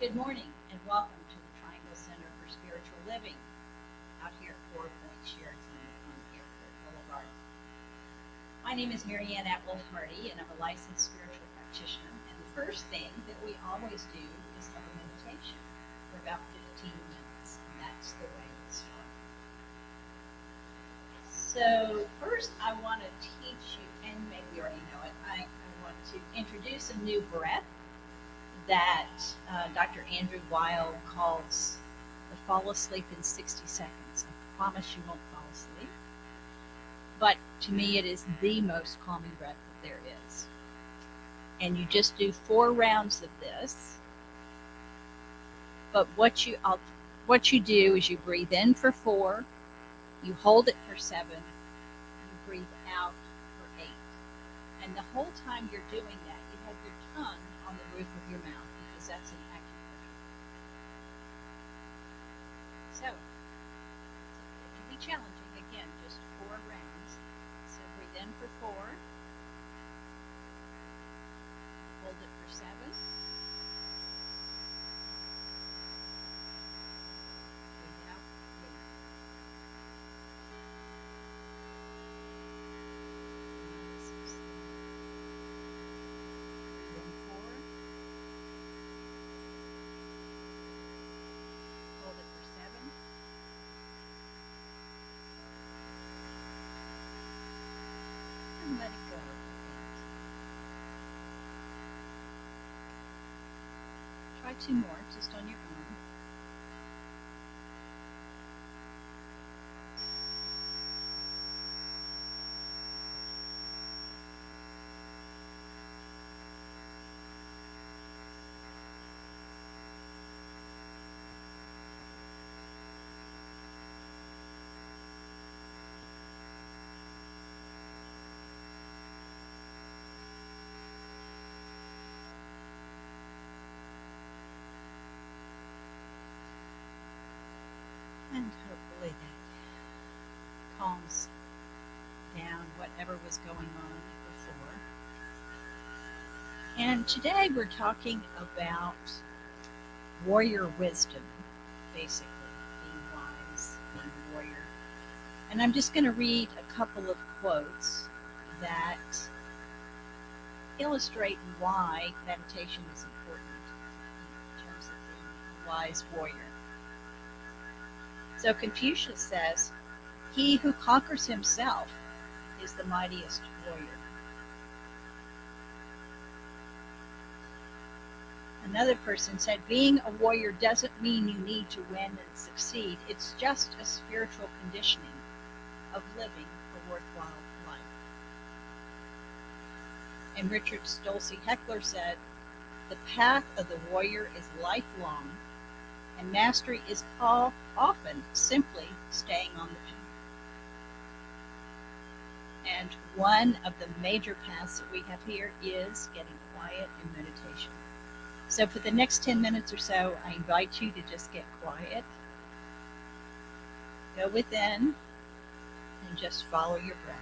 Good morning and welcome to the Triangle Center for Spiritual Living out here at 4 Point Sheraton on Airport Boulevard. My name is Marianne Atwell Hardy and I'm a licensed spiritual practitioner. And the first thing that we always do is have a meditation for about 15 minutes, and that's the way we start. So, first, I want to teach you, and maybe you already know it, I want to introduce a new breath that Dr. Andrew Weil calls the fall asleep in 60 seconds. I promise you won't fall asleep. But to me, it is the most calming breath that there is. And you just do 4 rounds of this. But what you do is you breathe in for 4, you hold it for 7, you breathe out for 8. And the whole time you're doing that, you have your tongue on the roof of your mouth because that's an acupressure. So, it can be challenging. Again, just 4 rounds. So breathe in for 4, hold it for 7, breathe out for 8. Nice and slow. Breathe in 4, hold it for 7, and let it go. Try 2 more just on your own. And hopefully that calms down whatever was going on before. And today we're talking about warrior wisdom, basically, being wise, being a warrior. And I'm just going to read a couple of quotes that illustrate why meditation is important in terms of being a wise warrior. So Confucius says, "He who conquers himself is the mightiest warrior." Another person said, "Being a warrior doesn't mean you need to win and succeed. It's just a spiritual conditioning of living a worthwhile life." And Richard Stolze Heckler said, "The path of the warrior is lifelong, and mastery is often simply staying on the path." And one of the major paths that we have here is getting quiet in meditation. So for the next 10 minutes or so, I invite you to just get quiet, go within, and just follow your breath.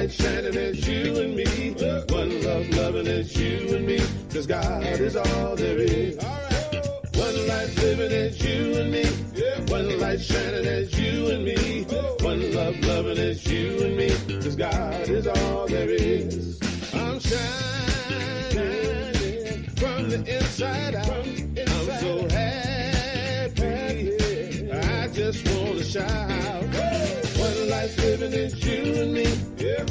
light shining, it's you and me. One love, loving, it's you and me. 'Cause God is all there is. One life living, it's you and me. One light shining, it's you and me. One love, loving, it's you and me. 'Cause God is all there is. I'm shining from the inside out. I'm so happy, I just wanna shout. One life living, it's you and me.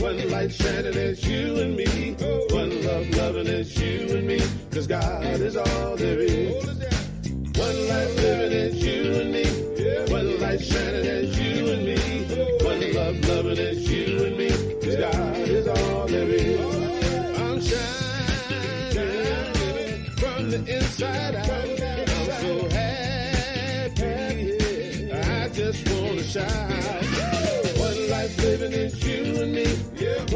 One light shining, it's you and me. One love, loving, it's you and me. 'Cause God is all there is. One life living, it's you and me. One light shining, it's you and me. One love, loving, it's you and me. 'Cause God is all there is. I'm shining from the inside out. I'm so happy, I just wanna shout. One life living, it's you and me.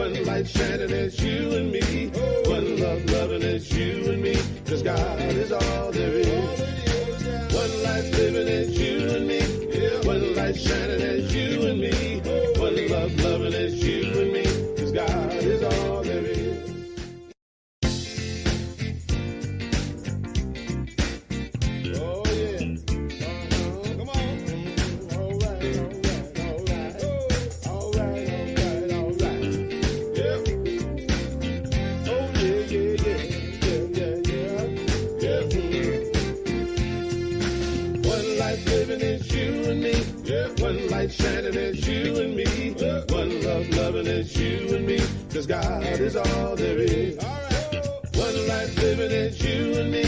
One light shining, it's you and me. One love, loving, it's you and me. 'Cause God is all there is. One life living, it's you and me. One light shining, it's you and me. One love, loving, it's you and me. 'Cause God is all there is. Oh yeah. Come on. All right. Yeah. Oh yeah. One life living, it's you and me. One light shining, it's you and me. One love, loving, it's you and me. 'Cause God is all there is. One life living, it's you and me.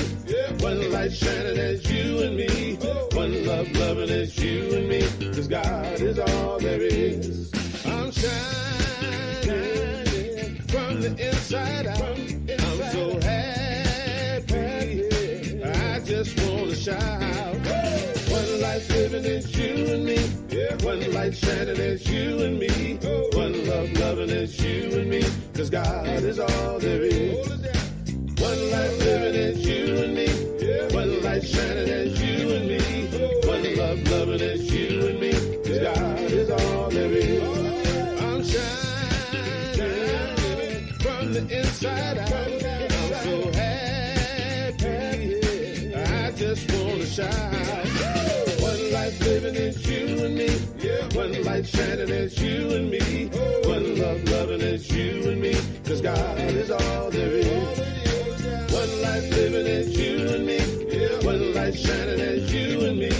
One light shining, it's you and me. One love, loving, it's you and me. 'Cause God is all there is. I'm shining from the inside out. I'm so happy, I just wanna shout. One life living, it's you and me. One light shining, it's you and me. One love, loving, it's you and me. 'Cause God is all there is. One life living, it's you and me. One light shining, it's you and me. One love, loving, it's you and me. 'Cause God is all there is. I'm shining from the inside out. I'm so happy, I just wanna shout. One life living, it's you and me. One light shining, it's you and me. One love, loving, it's you and me. 'Cause God is all there is. One life living, it's you and me. One light shining, it's you and me.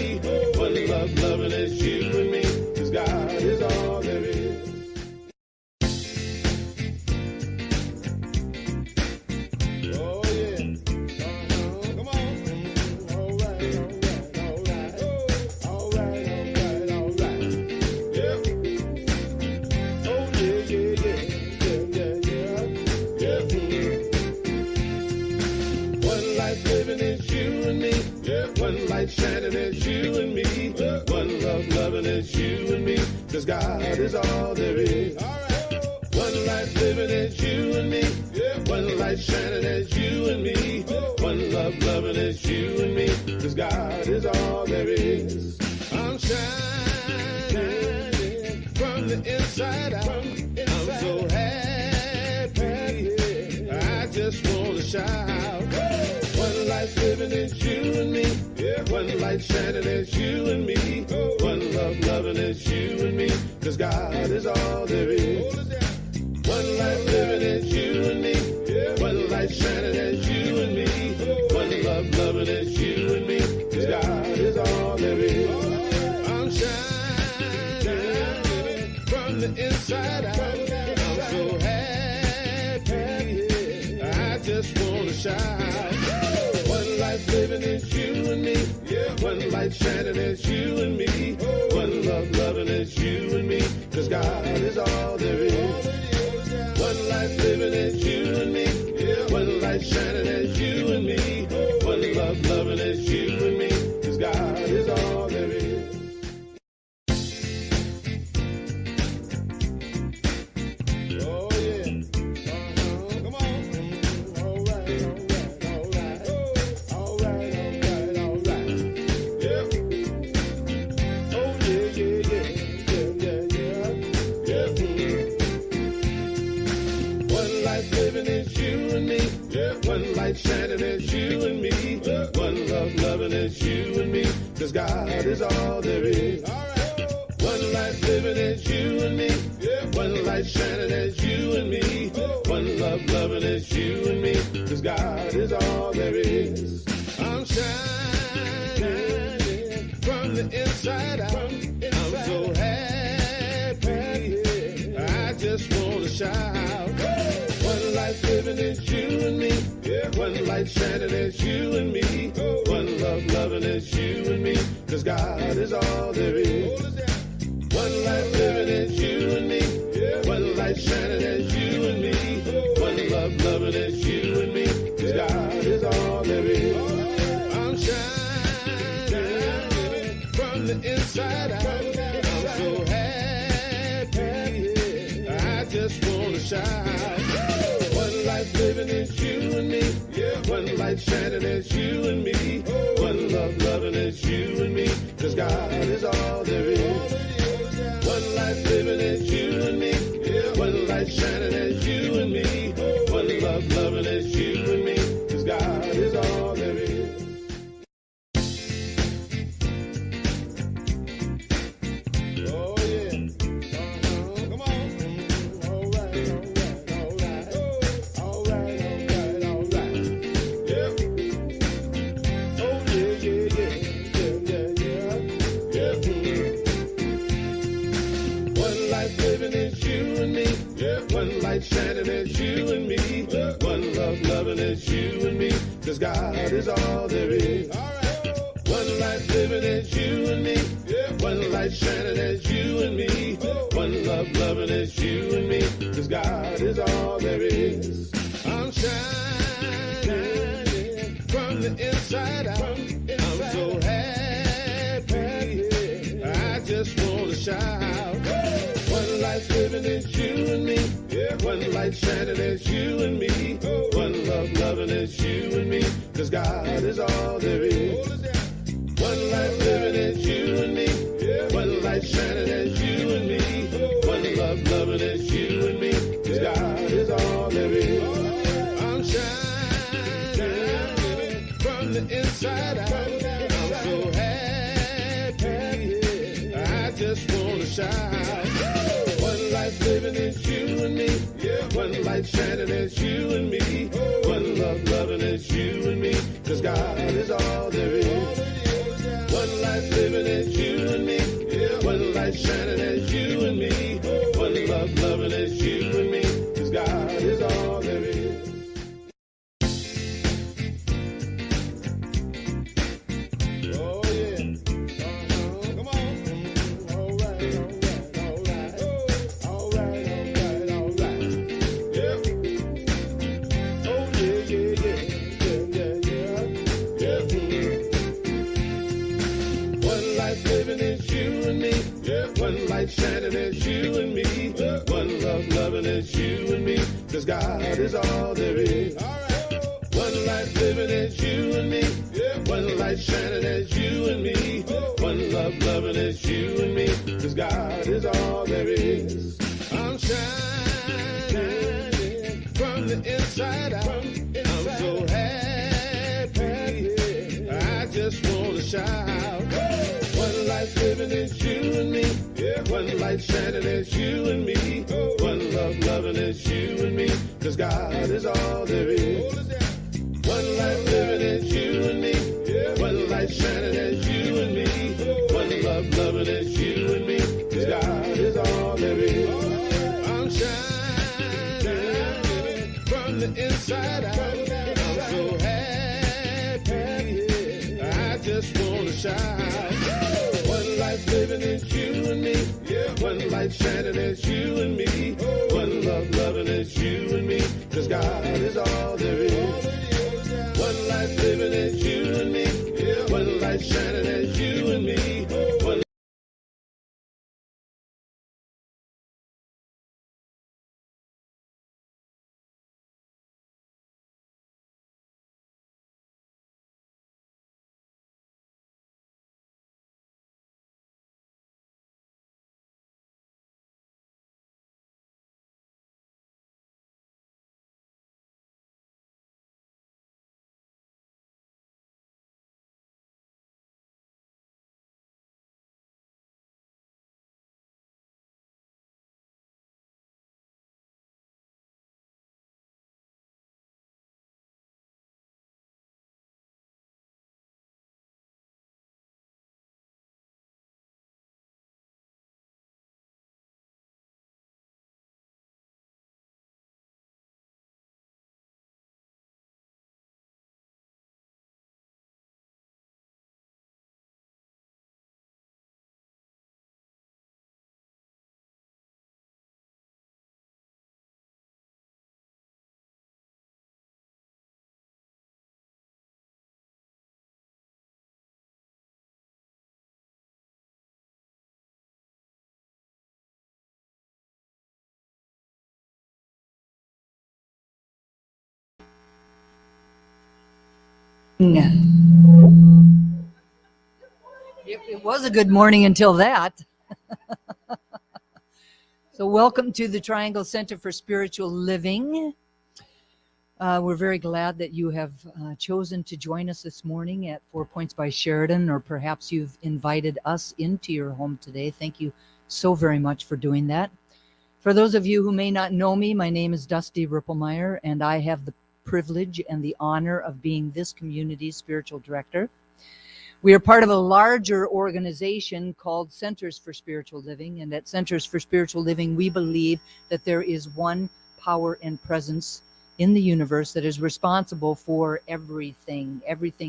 One love, loving, it's you and me. 'Cause God is all there is. Oh yeah. Come on. All right. Yeah. Oh yeah. One life living, it's you and me. One light shining, it's you and me. One love, loving, it's you and me. 'Cause God is all there is. One life living, it's you and me. One light shining, it's you and me. One love, loving, it's you and me. 'Cause God is all there is. I'm shining from the inside out. I'm so happy, I just wanna shout. One life living, it's you and me. One light shining, it's you and me. One love, loving, it's you and me. 'Cause God is all there is. One life living, it's you and me. One light shining, it's you and me. One love, loving, it's you and me. 'Cause God is all there is. I'm shining from the inside out. I'm so happy, I just wanna shout. One life living, it's you and me. One light shining, it's you and me. One love, loving, it's you and me. 'Cause God is all there is. One life living, it's you and me. One light shining, it's you and me. One love, loving, it's you and me. 'Cause God is all there is. Oh yeah. Come on. All right. Yeah. Oh yeah. light shining, it's you and me. One love loving, it's you and me. 'Cause God is all there is. One life living, it's you and me. One light shining, it's you and me. One love loving, it's you and me. 'Cause God is all there is. I'm shining from the inside out. I'm so happy. I just wanna shout. One life living, it's you and me. One light shining, it's you and me. One love loving, it's you and me. 'Cause God is all there is. One life living, it's you and me. One light shining, it's you and me. One love loving, it's you and me. 'Cause God is all there is. I'm shining from the inside out. I'm so happy. I just wanna shout. One life living, it's you and me. One light shining, it's you and me. One love loving, it's you and me. 'Cause God is all there is. One life living, it's you and me. One light shining, it's you and me. One love loving, it's you and me. 'Cause God is all there is. Oh yeah. Come on. All right. Yeah. Oh yeah. One life living, it's you and me. One light shining, it's you and me. One love loving, it's you and me. 'Cause God is all there is. One life living, it's you and me. One light shining, it's you and me. One love loving, it's you and me. 'Cause God is all there is. I'm shining from the inside out. I'm so happy. I just wanna shout. One life living, it's you and me. One light shining, it's you and me. One love loving, it's you and me. 'Cause God is all there is. One life living, it's you and me. One light shining, it's you and me. One love loving, it's you and me. 'Cause God is all there is. I'm shining from the inside out. I'm so happy. I just wanna shout. One life living, it's you and me. One light shining, it's you and me. One love loving, it's you and me. 'Cause God is all there is. One life living, it's you and me. One light shining, it's you and me. One love loving, it's you and me. 'Cause God is all there is. Oh yeah. Come on. All right. Yeah. Oh yeah. One life living, it's you and me. One light shining, it's you and me. One love loving, it's you and me. 'Cause God is all there is. One life living, it's you and me. One light shining, it's you and me. One love loving, it's you and me. 'Cause God is all there is. I'm shining from the inside out. I'm so happy. I just wanna shout. One life living, it's you and me. One light shining, it's you and me. One love loving, it's you and me. 'Cause God is all there is. One life living, it's you and me. One light shining, it's you and me. One love loving, it's you and me. 'Cause God is all there is. I'm shining from the inside out. I'm so happy. I just wanna shout. One life living, it's you and me. One light shining, it's you and me. One love loving, it's you and me. 'Cause God is all there is. One life living, it's you and me. One light shining, it's you and me. One It was a good morning until that. So welcome to the Triangle Center for Spiritual Living. We're very glad that you have chosen to join us this morning at 4 Points by Sheridan, or perhaps you've invited us into your home today. Thank you so very much for doing that. For those of you who may not know me, my name is Dusty Rippelmeyer, and I have the privilege and the honor of being this community's spiritual director. We are part of a larger organization called Centers for Spiritual Living, and at Centers for Spiritual Living, we believe that there is one power and presence in the universe that is responsible for everything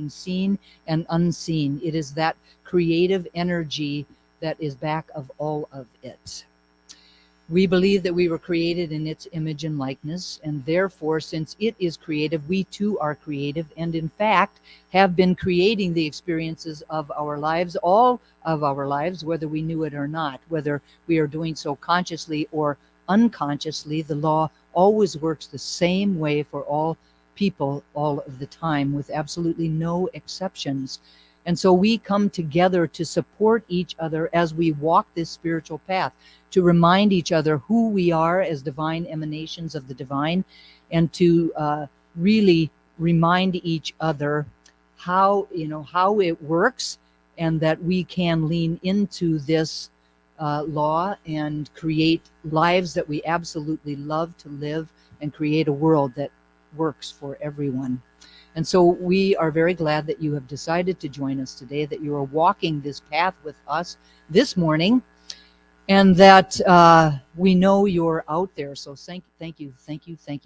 seen and unseen. It is that creative energy that is back of all of it. We believe that we were created in its image and likeness, and therefore, since it is creative, we too are creative, and in fact have been creating the experiences of our lives, all of our lives, whether we knew it or not, whether we are doing so consciously or unconsciously. The law always works the same way for all people all of the time, with absolutely no exceptions. And so we come together to support each other as we walk this spiritual path, to remind each other who we are as divine emanations of the divine, and to really remind each other how it works, and that we can lean into this law and create lives that we absolutely love to live, and create a world that works for everyone. And so we are very glad that you have decided to join us today, that you are walking this path with us this morning, and that we know you're out there. So thank you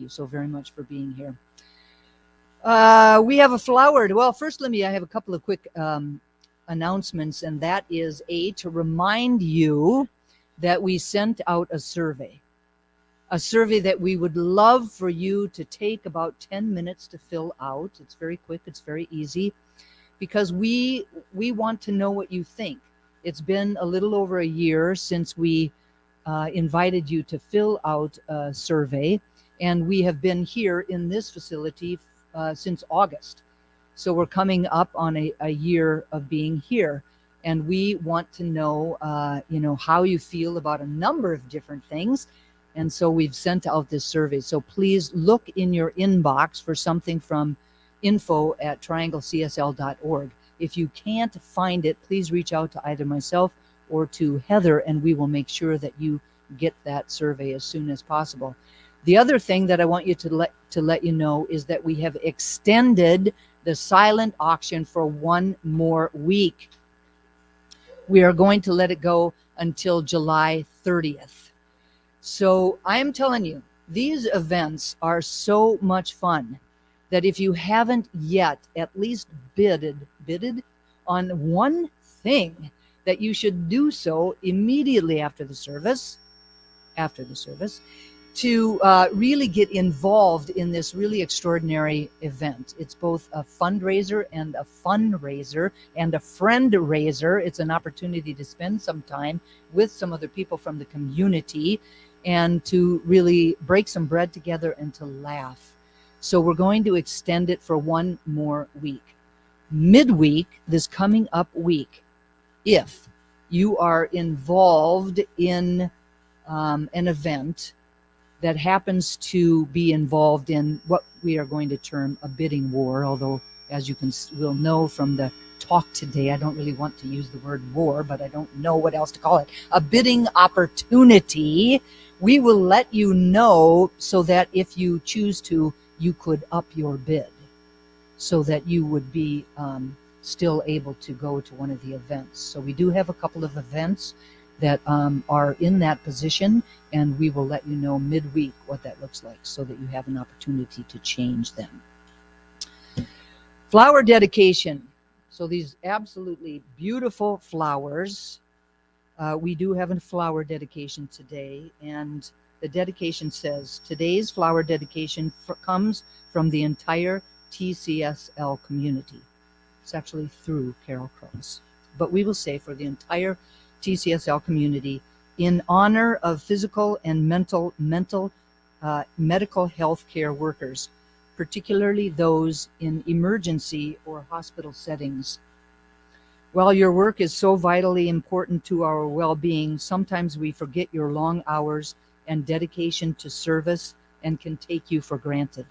so very much for being here. We have a flower. Well, first, I have a couple of quick announcements, and that is to remind you that we sent out a survey that we would love for you to take about 10 minutes to fill out. It's very quick, it's very easy, because we want to know what you think. It's been a little over a year since we invited you to fill out a survey, and we have been here in this facility since August. So we're coming up on a year of being here, and we want to know, how you feel about a number of different things. And so we've sent out this survey. So please look in your inbox for something from info@trianglecsl.org. If you can't find it, please reach out to either myself or to Heather, and we will make sure that you get that survey as soon as possible. The other thing that I want you to let you know is that we have extended the silent auction for one more week. We are going to let it go until July 30th. So I'm telling you, these events are so much fun that if you haven't yet at least bidded on one thing, that you should do so immediately after the service, to really get involved in this really extraordinary event. It's both a fundraiser and a fundraiser and a friend raiser. It's an opportunity to spend some time with some other people from the community and to really break some bread together and to laugh. So we're going to extend it for one more week. Midweek, this coming up week, if you are involved in an event that happens to be involved in what we are going to term a bidding war, although as you will know from the talk today, I don't really want to use the word war, but I don't know what else to call it. A bidding opportunity. We will let you know so that if you choose to, you could up your bid so that you would be still able to go to one of the events. So we do have a couple of events that are in that position, and we will let you know midweek what that looks like so that you have an opportunity to change them. Flower dedication. So these absolutely beautiful flowers. We do have a flower dedication today, and the dedication says, today's flower dedication comes from the entire TCSL community. It's actually through Carol Cross. But we will say for the entire TCSL community, in honor of physical and mental medical health care workers, particularly those in emergency or hospital settings. While your work is so vitally important to our well-being, sometimes we forget your long hours and dedication to service and can take you for granted.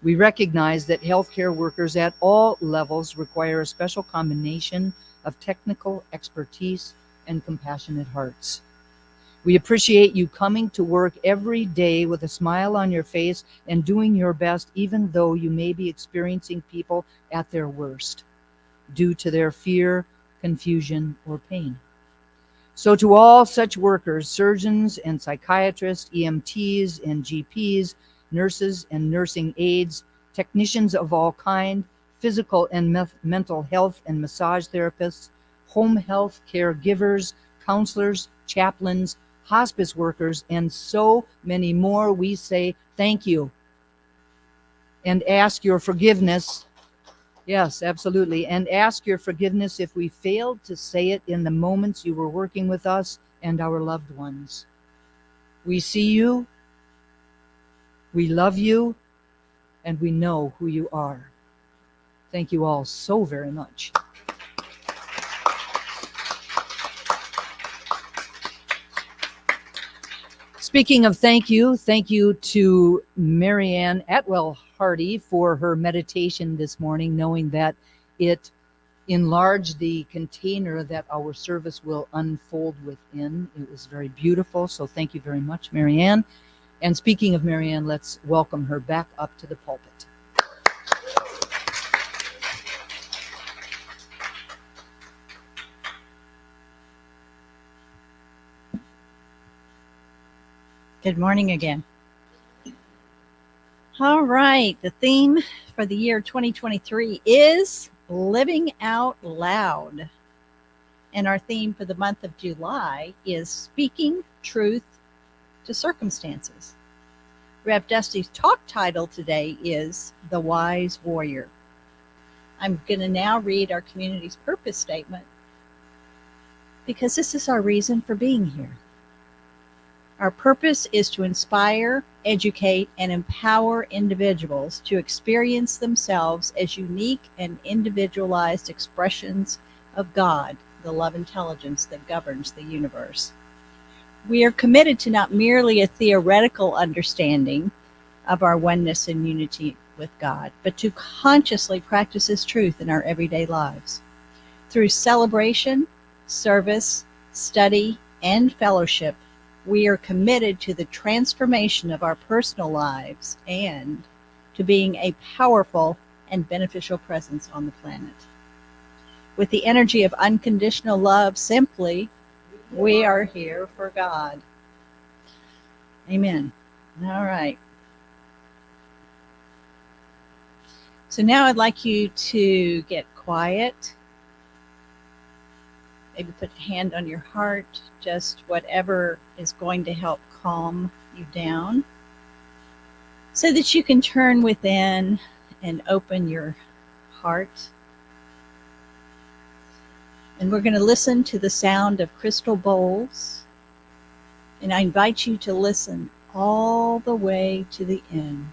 We recognize that healthcare workers at all levels require a special combination of technical expertise and compassionate hearts. We appreciate you coming to work every day with a smile on your face and doing your best, even though you may be experiencing people at their worst due to their fear, confusion, or pain. So to all such workers, surgeons and psychiatrists, EMTs and GPs, nurses and nursing aides, technicians of all kind, physical and mental health and massage therapists, home health caregivers, counselors, chaplains, hospice workers, and so many more, we say thank you and ask your forgiveness. Yes, absolutely. And ask your forgiveness if we failed to say it in the moments you were working with us and our loved ones. We see you, we love you, and we know who you are. Thank you all so very much. Speaking of thank you to Marianne Atwell Hardy for her meditation this morning, knowing that it enlarged the container that our service will unfold within. It was very beautiful, so thank you very much, Marianne. And speaking of Marianne, let's welcome her back up to the pulpit. Good morning again. All right, the theme for the year 2023 is Living Out Loud. And our theme for the month of July is Speaking Truth to Circumstances. Rev Dusty's talk title today is The Wise Warrior. I'm going to now read our community's purpose statement because this is our reason for being here. Our purpose is to inspire, educate, and empower individuals to experience themselves as unique and individualized expressions of God, the love intelligence that governs the universe. We are committed to not merely a theoretical understanding of our oneness and unity with God, but to consciously practice His truth in our everyday lives. Through celebration, service, study, and fellowship, we are committed to the transformation of our personal lives and to being a powerful and beneficial presence on the planet. With the energy of unconditional love, simply, we are here for God. Amen. All right. So now I'd like you to get quiet. Maybe put a hand on your heart, just whatever is going to help calm you down, so that you can turn within and open your heart. And we're going to listen to the sound of crystal bowls. And I invite you to listen all the way to the end.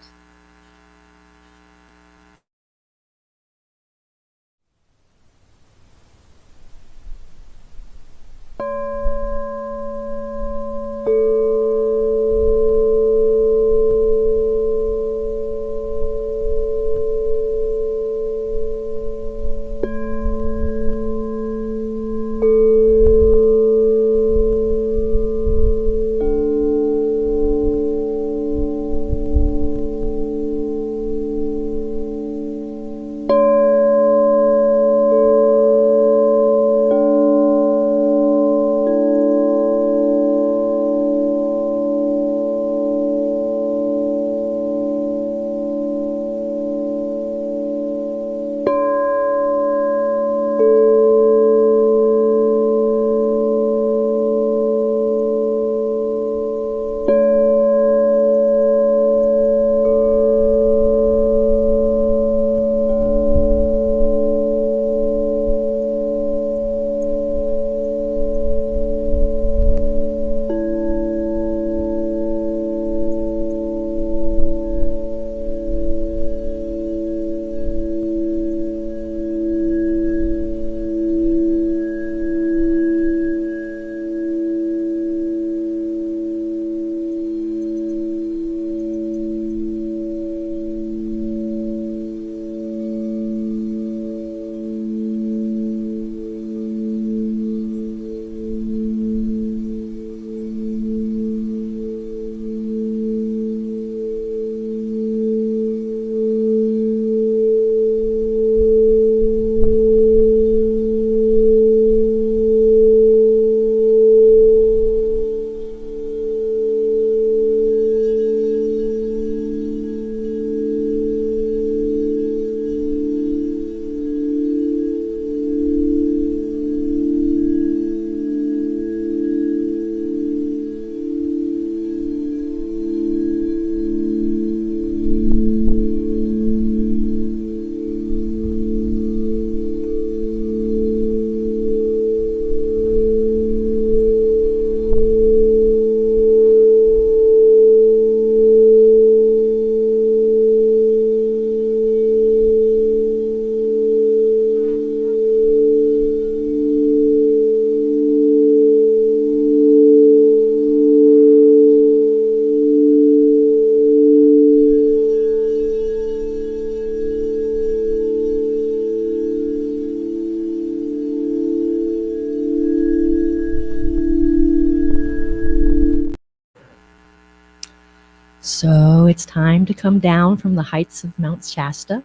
So it's time to come down from the heights of Mount Shasta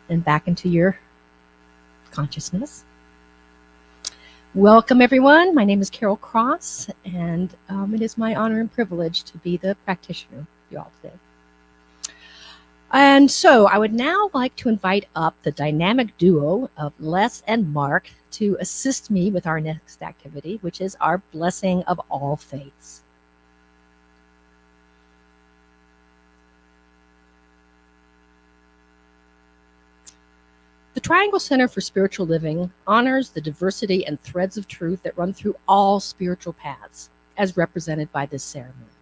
and back into your consciousness. Welcome, everyone. My name is Carol Cross, and it is my honor and privilege to be the practitioner with you all today. And so I would now like to invite up the dynamic duo of Les and Mark to assist me with our next activity, which is our blessing of all faiths. The Triangle Center for Spiritual Living honors the diversity and threads of truth that run through all spiritual paths, as represented by this ceremony.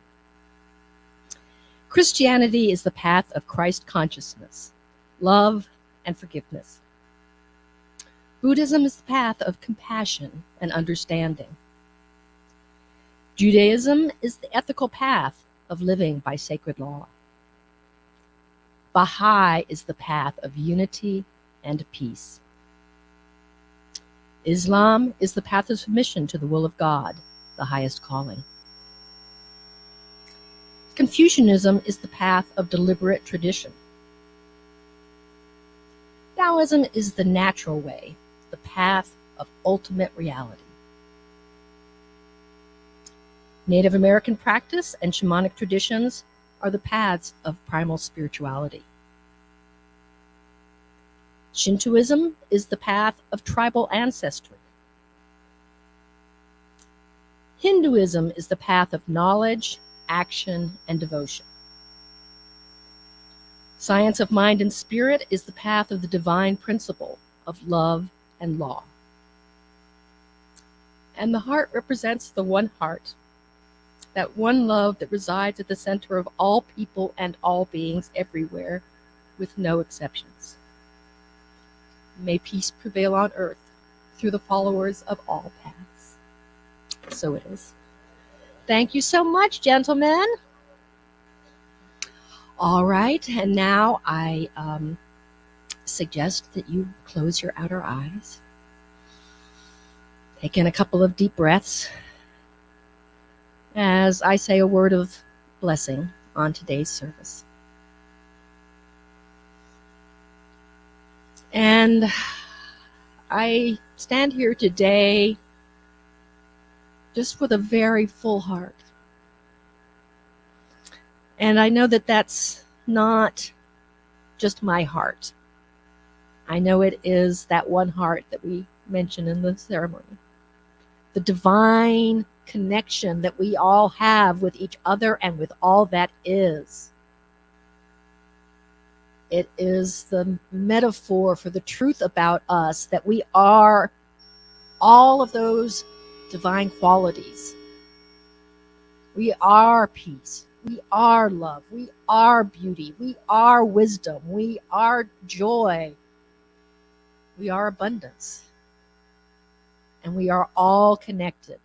Christianity is the path of Christ consciousness, love, and forgiveness. Buddhism is the path of compassion and understanding. Judaism is the ethical path of living by sacred law. Baha'i is the path of unity and peace. Islam is the path of submission to the will of God, the highest calling. Confucianism is the path of deliberate tradition. Taoism is the natural way, the path of ultimate reality. Native American practice and shamanic traditions are the paths of primal spirituality. Shintoism is the path of tribal ancestry. Hinduism is the path of knowledge, action, and devotion. Science of mind and spirit is the path of the divine principle of love and law. And the heart represents the one heart, that one love that resides at the center of all people and all beings everywhere, with no exceptions. May peace prevail on earth through the followers of all paths. So it is. Thank you so much, gentlemen. All right, and now I suggest that you close your outer eyes. Take in a couple of deep breaths as I say a word of blessing on today's service. And I stand here today just with a very full heart. And I know that that's not just my heart. I know it is that one heart that we mention in the ceremony. The divine connection that we all have with each other and with all that is. It is the metaphor for the truth about us, that we are all of those divine qualities. We are peace. We are love. We are beauty. We are wisdom. We are joy. We are abundance. And we are all connected,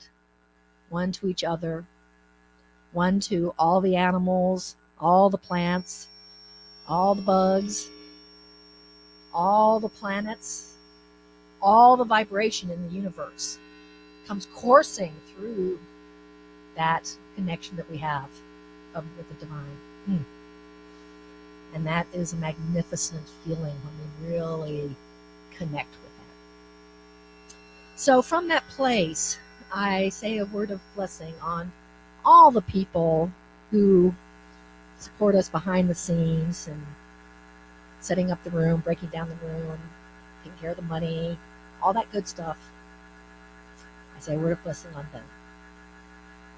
one to each other, one to all the animals, all the plants, all the bugs, all the planets, all the vibration in the universe comes coursing through that connection that we have with the divine. And that is a magnificent feeling when we really connect with that. So from that place, I say a word of blessing on all the people who support us behind the scenes and setting up the room, breaking down the room, taking care of the money, all that good stuff. I say a word of blessing on them.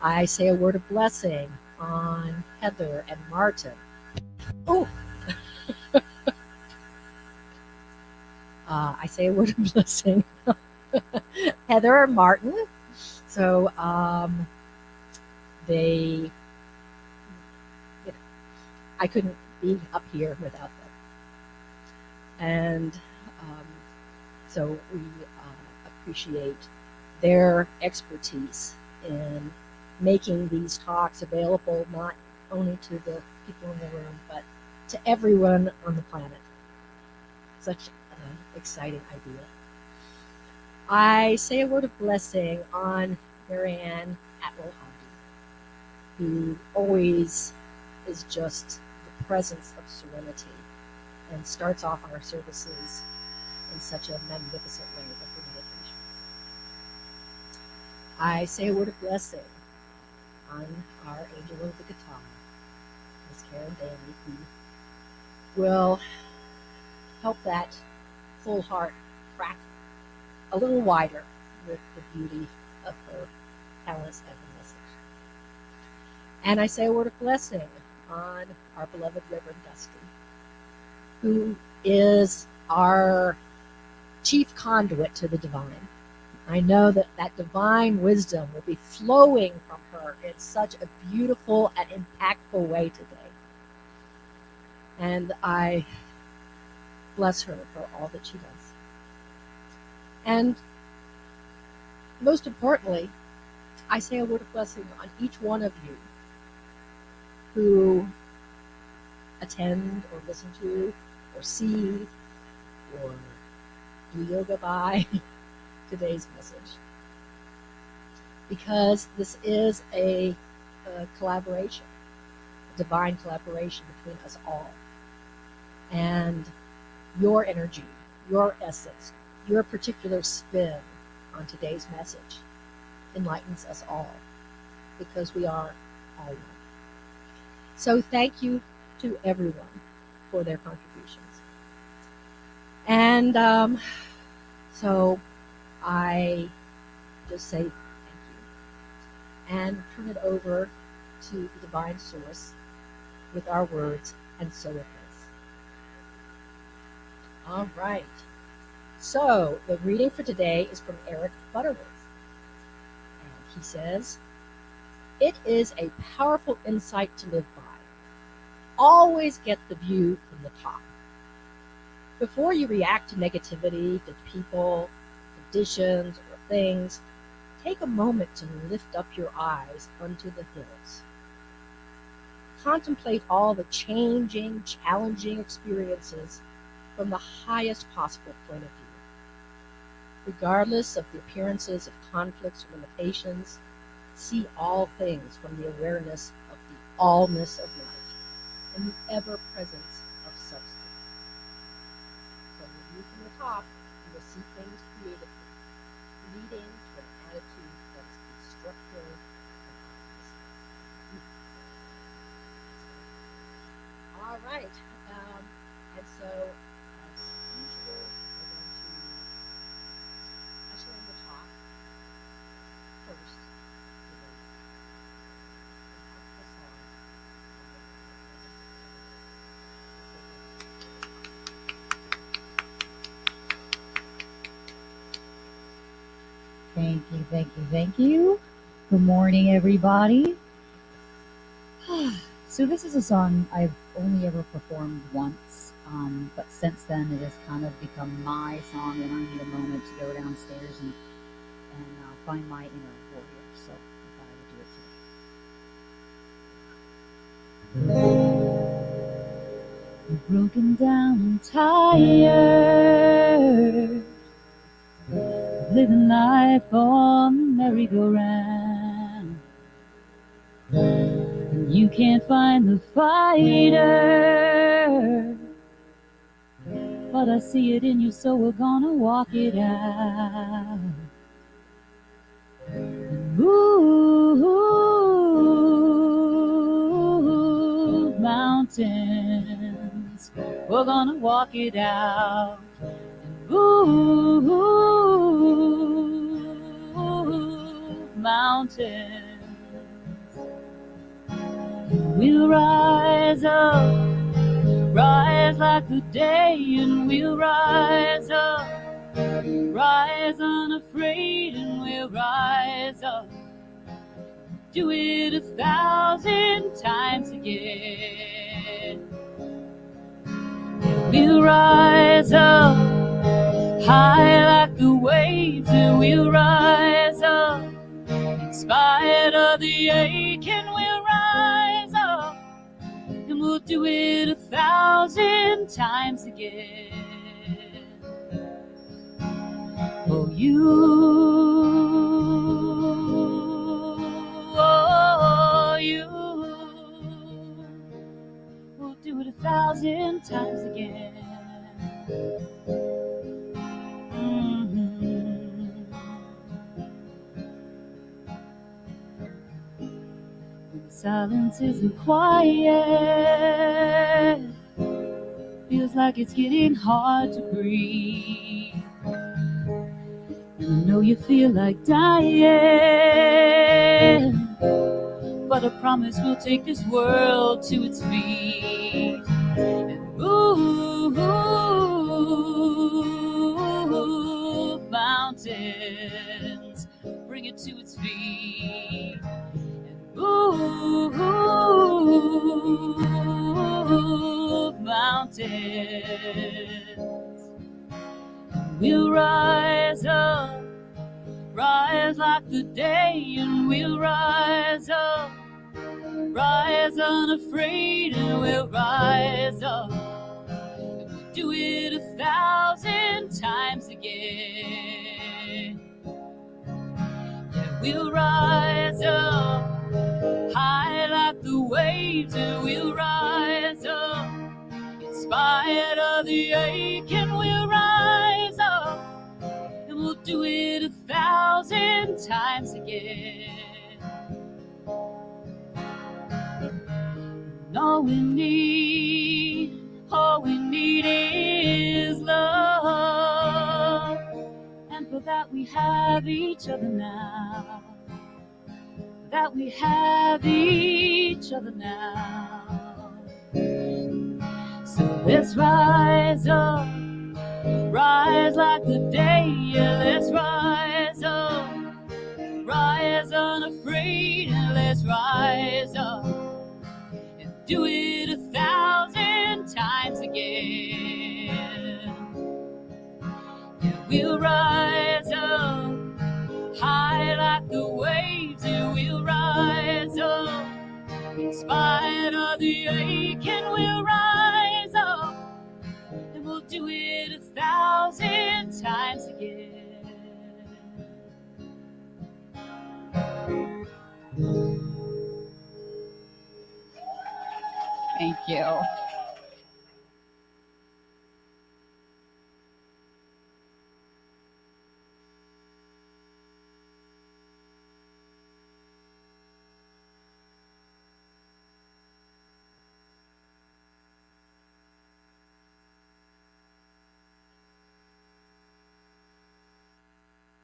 I say a word of blessing on Heather and Martin. Oh! I say a word of blessing. Heather and Martin. So they, I couldn't be up here without them. And so we appreciate their expertise in making these talks available not only to the people in the room, but to everyone on the planet. Such an exciting idea. I say a word of blessing on Marianne Atwell-Hardy, who always is just the presence of serenity and starts off our services in such a magnificent way with the meditation. I say a word of blessing on our angel of the guitar, Miss Karen Daly, who will help that full heart crack a little wider with the beauty of her talents and her message. And I say a word of blessing on our beloved Reverend Dusty, who is our chief conduit to the divine. I know that that divine wisdom will be flowing from her in such a beautiful and impactful way today. And I bless her for all that she does. And most importantly, I say a word of blessing on each one of you who attend or listen to or see or do yoga by today's message. Because this is a collaboration, a divine collaboration between us all. And your energy, your essence, your particular spin on today's message enlightens us all, because we are all one. So thank you to everyone for their contributions. And so I just say thank you and turn it over to the divine source with our words, and so it is. All right. So the reading for today is from Eric Butterworth. And he says, "It is a powerful insight to live by. Always get the view from the top. Before you react to negativity, to people, conditions, or things, take a moment to lift up your eyes unto the hills. Contemplate all the changing, challenging experiences from the highest possible point of view. Regardless of the appearances of conflicts or limitations, see all things from the awareness of the allness of life and the ever-presence of substance. From the view from the top, you will see things creatively, leading to an attitude that is constructive and optimistic." All right, and so as usual, we're going to usher in the talk first. Thank you, thank you, thank you. Good morning, everybody. So this is a song I've only ever performed once, but since then it has kind of become my song, and I need a moment to go downstairs and find my inner warrior. So I thought I would do it today. I'm broken down and tired, living life on the merry-go-round. And you can't find the fighter, but I see it in you, so we're gonna walk it out. And move mountains, we're gonna walk it out. And move mountains, we'll rise up, rise like the day, and we'll rise up, rise unafraid, and we'll rise up, do it 1,000 times again. We'll rise up, high like the waves, and we'll rise up, in spite of the ache, and we'll rise up, and we'll do it 1,000 times again. For you, oh, you, do it 1,000 times again. When the silence isn't quiet, feels like it's getting hard to breathe. And I know you feel like dying, but I promise we'll take this world to its feet and move mountains, bring it to its feet and move mountains. We'll rise up, rise like the day, and we'll rise up, rise unafraid, and we'll rise up, and we'll do it 1,000 times again. Yeah, we'll rise up, high like the waves, and we'll rise up, in spite of the ache, and we'll rise up, and we'll do it 1,000 times again. And all we need is love, and for that we have each other now. That we have each other now. So let's rise up, rise like the day, yeah, let's rise up, rise unafraid, and let's rise up and do it 1,000 times again. Yeah, we'll rise up, high like the waves, and we'll rise up, in spite of the ache, and we'll rise up, and we'll do it 1,000 times again. Thank you.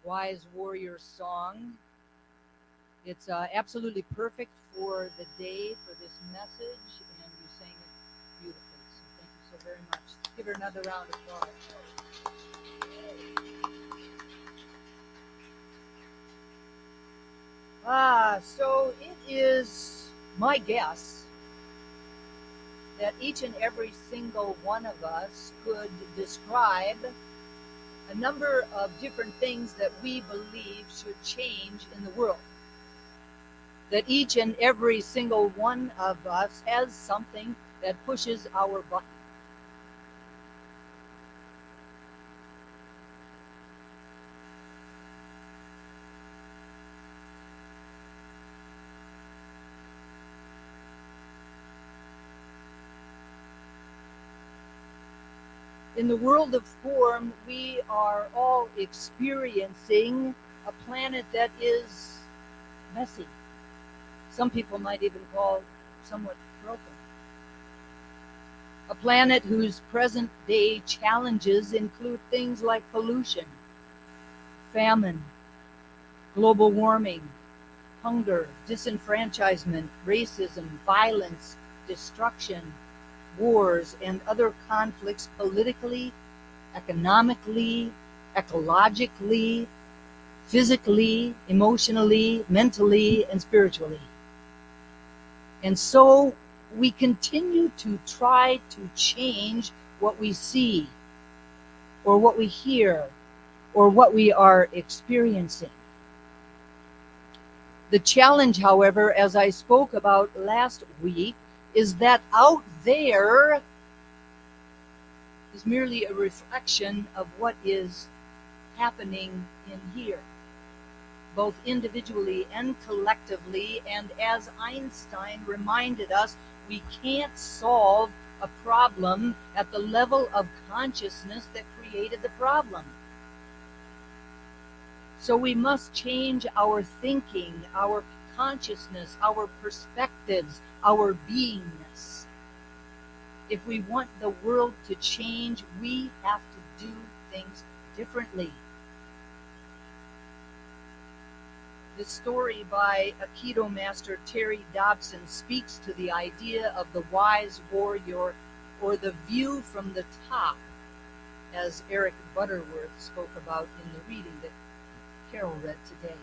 Wise Warrior song. It's absolutely perfect for the day, for this message, and you sang it beautifully. So thank you so very much. Give her another round of applause. So it is my guess that each and every single one of us could describe a number of different things that we believe should change in the world. That each and every single one of us has something that pushes our button. In the world of form, we are all experiencing a planet that is messy. Some people might even call somewhat broken. A planet whose present day challenges include things like pollution, famine, global warming, hunger, disenfranchisement, racism, violence, destruction, wars, and other conflicts politically, economically, ecologically, physically, emotionally, mentally, and spiritually. And so we continue to try to change what we see, or what we hear, or what we are experiencing. The challenge, however, as I spoke about last week, is that out there is merely a reflection of what is happening in here, both individually and collectively. And as Einstein reminded us, we can't solve a problem at the level of consciousness that created the problem. So we must change our thinking, our consciousness, our perspectives, our beingness. If we want the world to change, we have to do things differently. The story by Aikido master Terry Dobson speaks to the idea of the wise warrior, or the view from the top, as Eric Butterworth spoke about in the reading that Carol read today.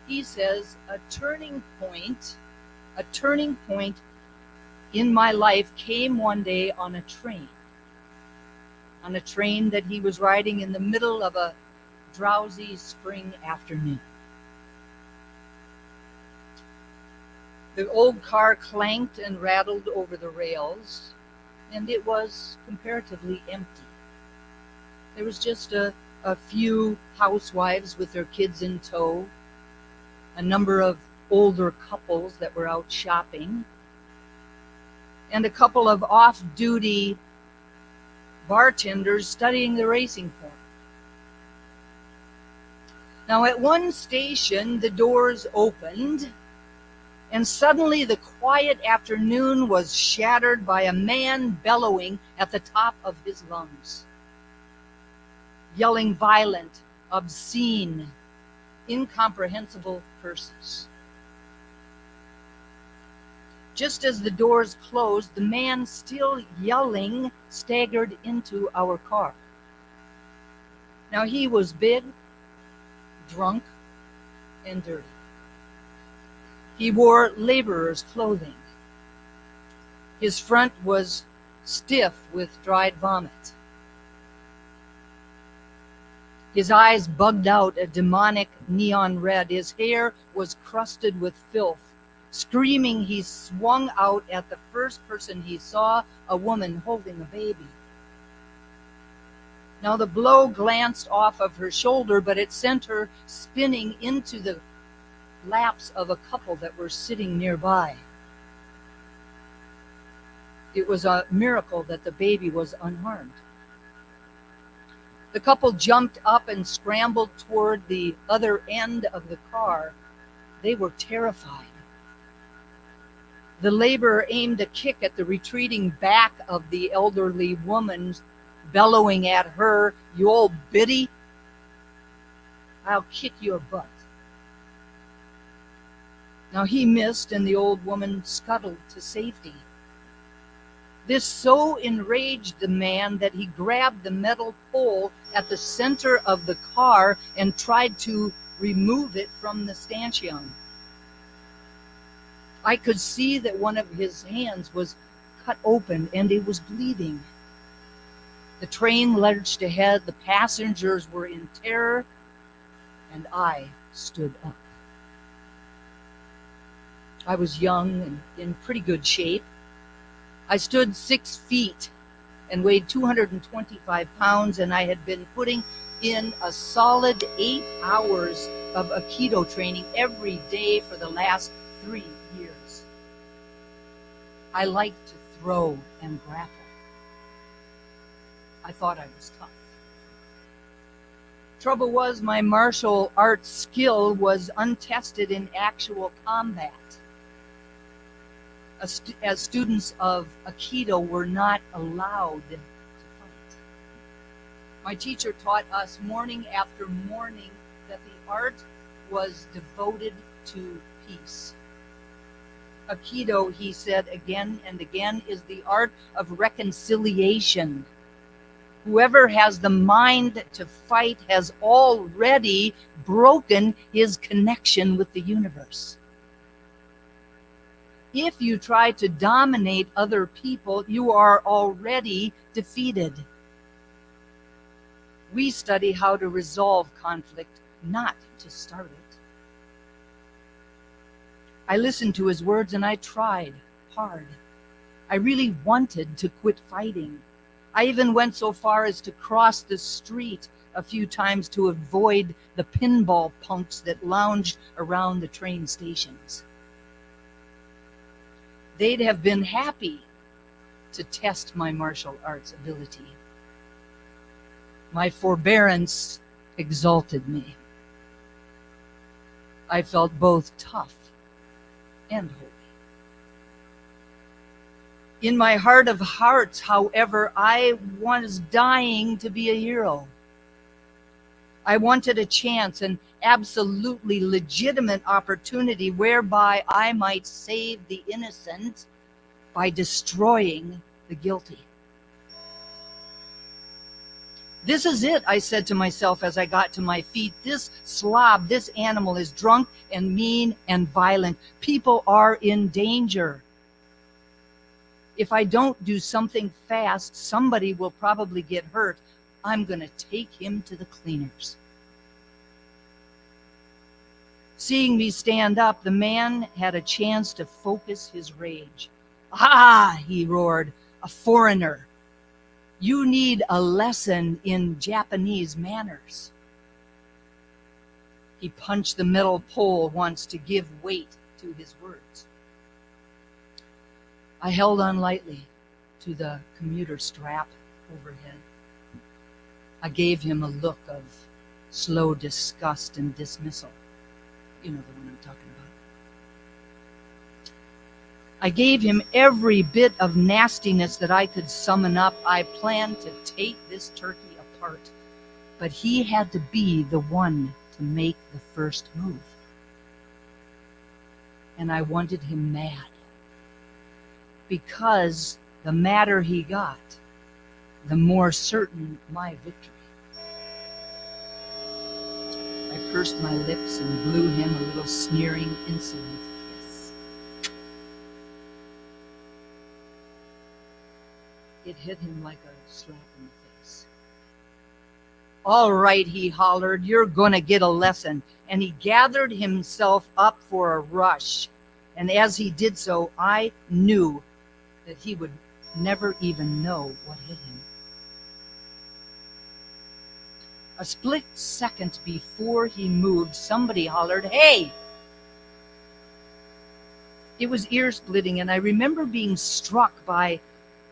He says, a turning point in my life came one day on a train that he was riding in the middle of a drowsy spring afternoon. The old car clanked and rattled over the rails, and it was comparatively empty. There was just a few housewives with their kids in tow, a number of older couples that were out shopping, and a couple of off-duty bartenders studying the racing form. Now, at one station, the doors opened, and suddenly the quiet afternoon was shattered by a man bellowing at the top of his lungs, yelling violent, obscene, incomprehensible curses. Just as the doors closed, the man, still yelling, staggered into our car. Now, he was big, drunk, and dirty. He wore laborer's clothing. His front was stiff with dried vomit. His eyes bugged out a demonic neon red. His hair was crusted with filth. Screaming, he swung out at the first person he saw, a woman holding a baby. Now the blow glanced off of her shoulder, but it sent her spinning into the laps of a couple that were sitting nearby. It was a miracle that the baby was unharmed. The couple jumped up and scrambled toward the other end of the car. They were terrified. The laborer aimed a kick at the retreating back of the elderly woman, bellowing at her, "You old biddy, I'll kick your butt." Now he missed, and the old woman scuttled to safety. This so enraged the man that he grabbed the metal pole at the center of the car and tried to remove it from the stanchion. I could see that one of his hands was cut open and it was bleeding. The train lurched ahead, the passengers were in terror, and I stood up. I was young and in pretty good shape. I stood 6 feet and weighed 225 pounds, and I had been putting in a solid 8 hours of Aikido training every day for the last 3 years. I liked to throw and grapple. I thought I was tough. Trouble was, my martial arts skill was untested in actual combat. As students of Aikido were not allowed to fight. My teacher taught us morning after morning that the art was devoted to peace. Aikido, he said again and again, is the art of reconciliation. Whoever has the mind to fight has already broken his connection with the universe. If you try to dominate other people, you are already defeated. We study how to resolve conflict, not to start it. I listened to his words and I tried hard. I really wanted to quit fighting. I even went so far as to cross the street a few times to avoid the pinball punks that lounged around the train stations. They'd have been happy to test my martial arts ability. My forbearance exalted me. I felt both tough and holy. In my heart of hearts, however, I was dying to be a hero. I wanted a chance, an absolutely legitimate opportunity whereby I might save the innocent by destroying the guilty. This is it, I said to myself as I got to my feet. This slob, this animal is drunk and mean and violent. People are in danger. If I don't do something fast, somebody will probably get hurt. I'm going to take him to the cleaners. Seeing me stand up, the man had a chance to focus his rage. "Ah," he roared, "a foreigner. You need a lesson in Japanese manners." He punched the metal pole once to give weight to his words. I held on lightly to the commuter strap overhead. I gave him a look of slow disgust and dismissal. You know the one I'm talking about. I gave him every bit of nastiness that I could summon up. I planned to take this turkey apart, but he had to be the one to make the first move. And I wanted him mad, because the madder he got, the more certain my victory. I pursed my lips and blew him a little sneering, insolent kiss. It hit him like a slap in the face. "All right," he hollered, "you're gonna get a lesson." And he gathered himself up for a rush. And as he did so, I knew that he would never even know what hit him. A split second before he moved, somebody hollered, "Hey!" It was ear-splitting, and I remember being struck by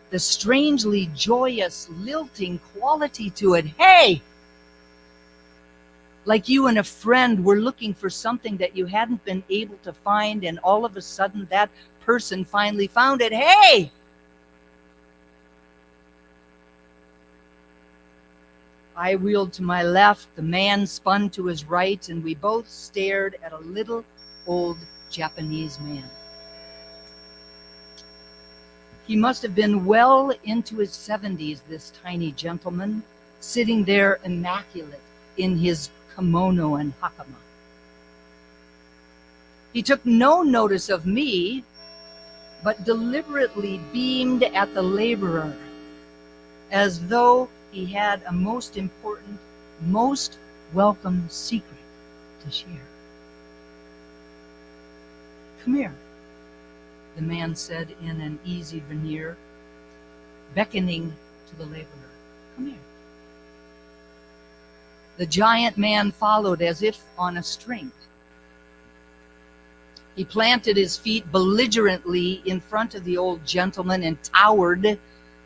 the strangely joyous, lilting quality to it. "Hey!" Like you and a friend were looking for something that you hadn't been able to find, and all of a sudden that person finally found it. "Hey!" I wheeled to my left, the man spun to his right, and we both stared at a little old Japanese man. He must have been well into his 70s, this tiny gentleman, sitting there immaculate in his kimono and hakama. He took no notice of me, but deliberately beamed at the laborer, as though he had a most important, most welcome secret to share. "Come here," the man said in an easy veneer, beckoning to the laborer. "Come here." The giant man followed as if on a string. He planted his feet belligerently in front of the old gentleman and towered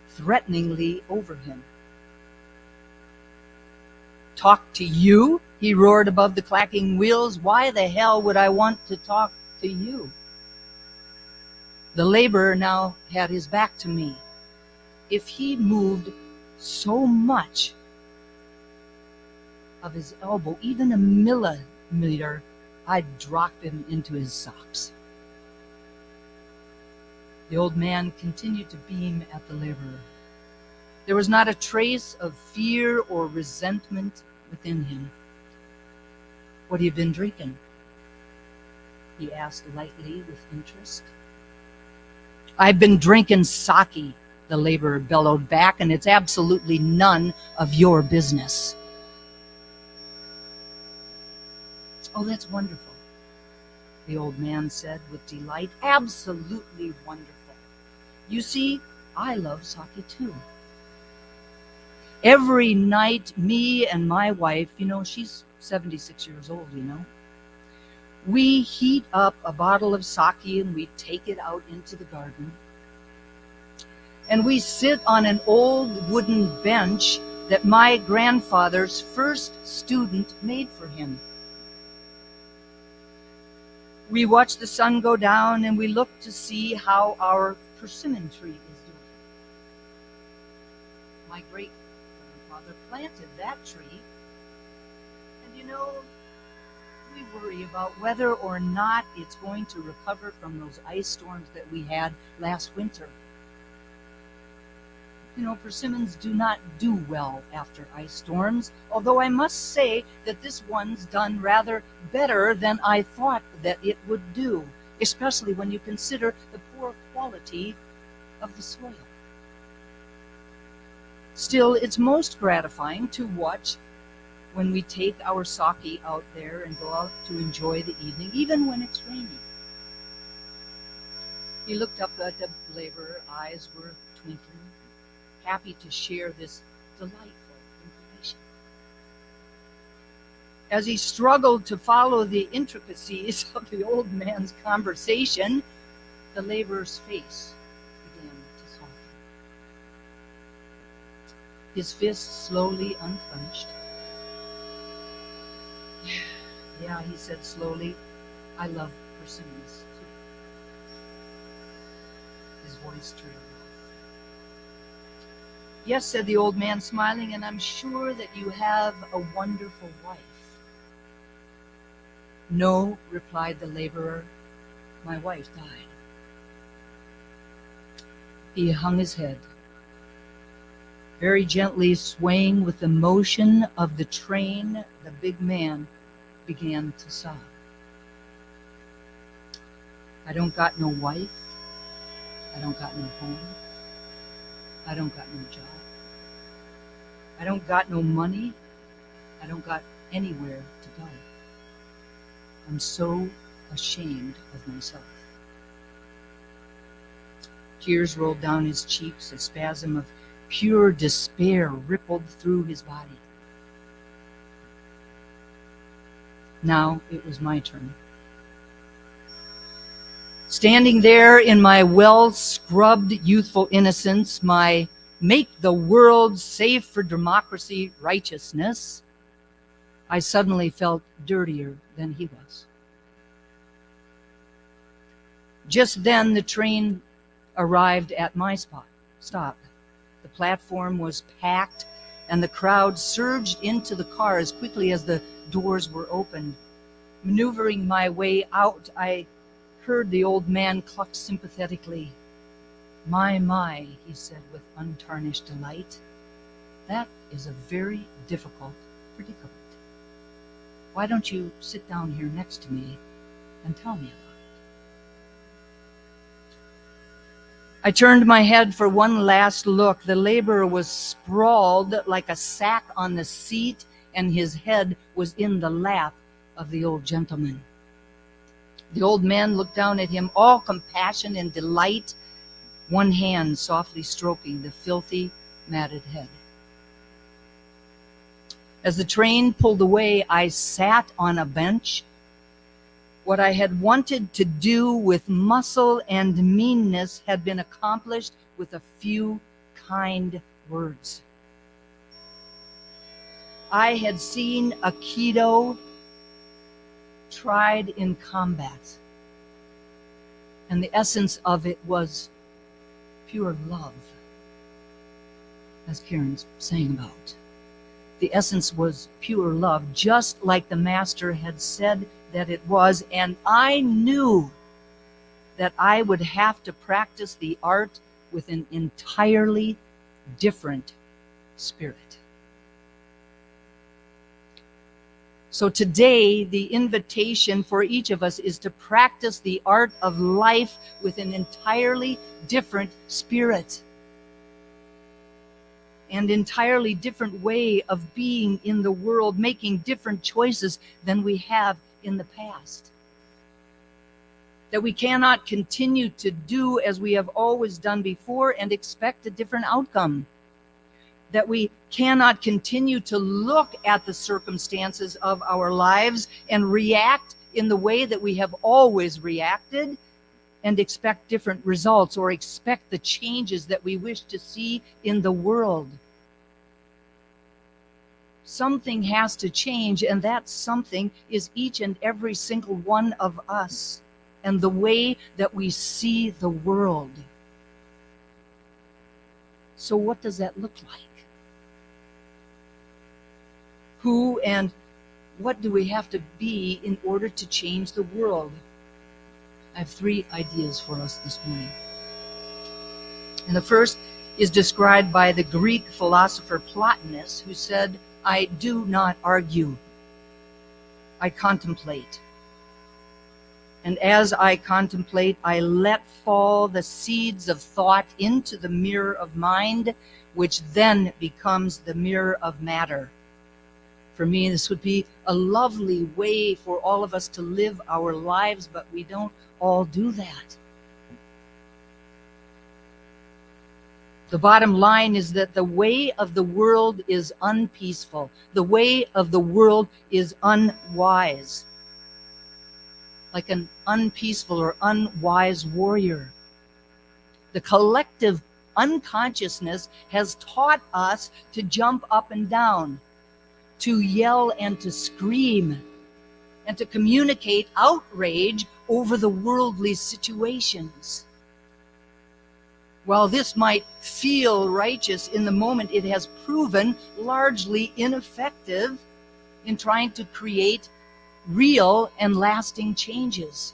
threateningly over him. "Talk to you?" he roared above the clacking wheels. "Why the hell would I want to talk to you?" The laborer now had his back to me. If he moved so much of his elbow, even a millimeter, I'd drop him into his socks. The old man continued to beam at the laborer. There was not a trace of fear or resentment within him. "What have you been drinking?" he asked lightly with interest. "I've been drinking sake," the laborer bellowed back, "and it's absolutely none of your business." "Oh, that's wonderful," the old man said with delight. "Absolutely wonderful. You see, I love sake too. Every night, me and my wife, she's 76 years old, we heat up a bottle of sake and we take it out into the garden. and we sit on an old wooden bench that my grandfather's first student made for him. We watch the sun go down and we look to see how our persimmon tree is doing. My great-grandfather planted that tree, and you know, we worry about whether or not it's going to recover from those ice storms that we had last winter. You know, persimmons do not do well after ice storms, although I must say that this one's done rather better than I thought that it would do, especially when you consider the poor quality of the soil. Still, it's most gratifying to watch when we take our sake out there and go out to enjoy the evening, even when it's raining. He looked up at the laborer, eyes were twinkling, happy to share this delightful information. As he struggled to follow the intricacies of the old man's conversation, the laborer's face began to soften. His fists slowly unclenched. Yeah, he said slowly, I love persimmons too. His voice trailed off. Yes, said the old man, smiling, and I'm sure that you have a wonderful wife. No, replied the laborer, my wife died. He hung his head, very gently swaying with the motion of the train. The big man began to sob. I don't got no wife. I don't got no home. I don't got no job. I don't got no money. I don't got anywhere to go. I'm so ashamed of myself. Tears rolled down his cheeks. A spasm of pure despair rippled through his body. Now it was my turn. Standing there in my well-scrubbed youthful innocence, my make the world safe for democracy righteousness, I suddenly felt dirtier than he was. Just then the train arrived at my stop. The platform was packed and the crowd surged into the car as quickly as the doors were opened. Maneuvering my way out, I heard the old man cluck sympathetically. My, he said with untarnished delight. That is a very difficult predicament. Why don't you sit down here next to me and tell me about it? I turned my head for one last look. The laborer was sprawled like a sack on the seat, and his head was in the lap of the old gentleman. The old man looked down at him, all compassion and delight, one hand softly stroking the filthy, matted head. As the train pulled away, I sat on a bench. What I had wanted to do with muscle and meanness had been accomplished with a few kind words. I had seen Aikido tried in combat, and the essence of it was pure love, as Karen's saying about. The essence was pure love, just like the master had said that it was, and I knew that I would have to practice the art with an entirely different spirit. So today, the invitation for each of us is to practice the art of life with an entirely different spirit, and entirely different way of being in the world, making different choices than we have in the past. That we cannot continue to do as we have always done before and expect a different outcome. That we cannot continue to look at the circumstances of our lives and react in the way that we have always reacted, and expect different results or expect the changes that we wish to see in the world. Something has to change, and that something is each and every single one of us and the way that we see the world. So what does that look like? Who and what do we have to be in order to change the world? I have 3 ideas for us this morning. And the first is described by the Greek philosopher Plotinus, who said, "I do not argue. I contemplate. And as I contemplate, I let fall the seeds of thought into the mirror of mind, which then becomes the mirror of matter." For me, this would be a lovely way for all of us to live our lives, but we don't all do that. The bottom line is that the way of the world is unpeaceful. The way of the world is unwise. Like an unpeaceful or unwise warrior. The collective unconsciousness has taught us to jump up and down, to yell and to scream, and to communicate outrage over the worldly situations. While this might feel righteous in the moment, it has proven largely ineffective in trying to create real and lasting changes.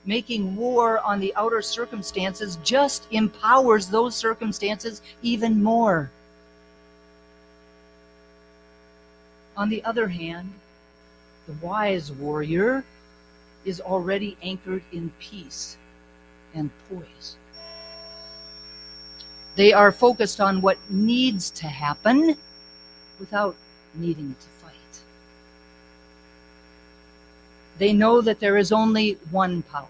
Making war on the outer circumstances just empowers those circumstances even more. On the other hand, the wise warrior is already anchored in peace and poise. They are focused on what needs to happen without needing to fight. They know that there is only one power,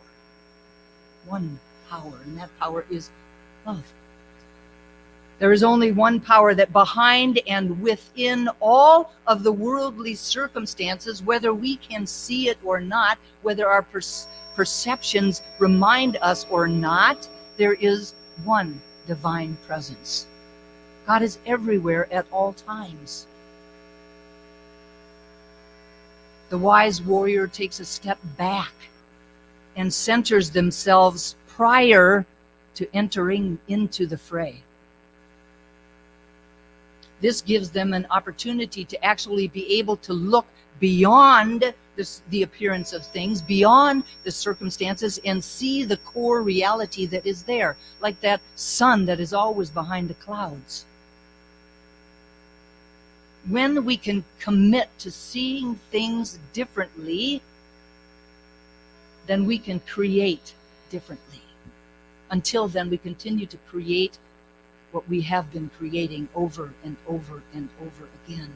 and that power is love. There is only one power that behind and within all of the worldly circumstances, whether we can see it or not, whether our perceptions remind us or not, there is one divine presence. God is everywhere at all times. The wise warrior takes a step back and centers themselves prior to entering into the fray. This gives them an opportunity to actually be able to look beyond the appearance of things, beyond the circumstances, and see the core reality that is there, like that sun that is always behind the clouds. When we can commit to seeing things differently, then we can create differently. Until then, we continue to create what we have been creating over and over and over again,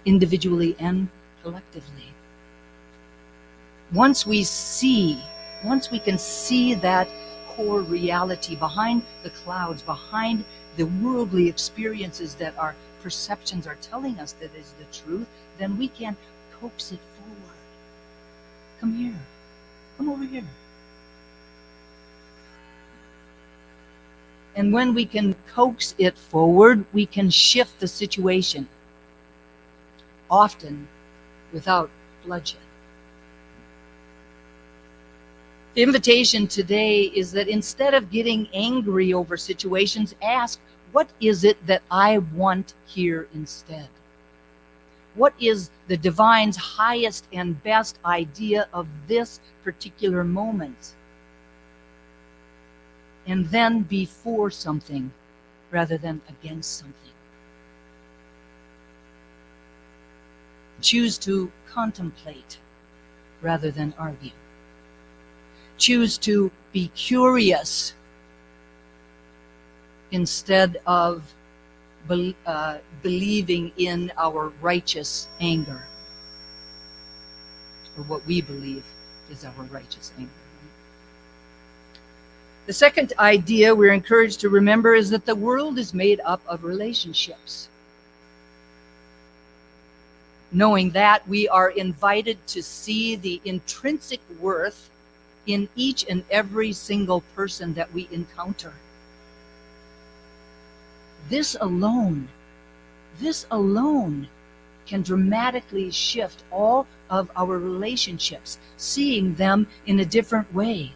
individually and collectively. Once we can see that core reality behind the clouds, behind the worldly experiences that our perceptions are telling us that is the truth, then we can coax it forward. Come here. Come over here. And when we can coax it forward, we can shift the situation, often without bloodshed. The invitation today is that instead of getting angry over situations, ask, what is it that I want here instead? What is the divine's highest and best idea of this particular moment? And then be for something rather than against something. Choose to contemplate rather than argue. Choose to be curious instead of believing in our righteous anger, or what we believe is our righteous anger. The second idea we're encouraged to remember is that the world is made up of relationships. Knowing that, we are invited to see the intrinsic worth in each and every single person that we encounter. This alone can dramatically shift all of our relationships, seeing them in a different way.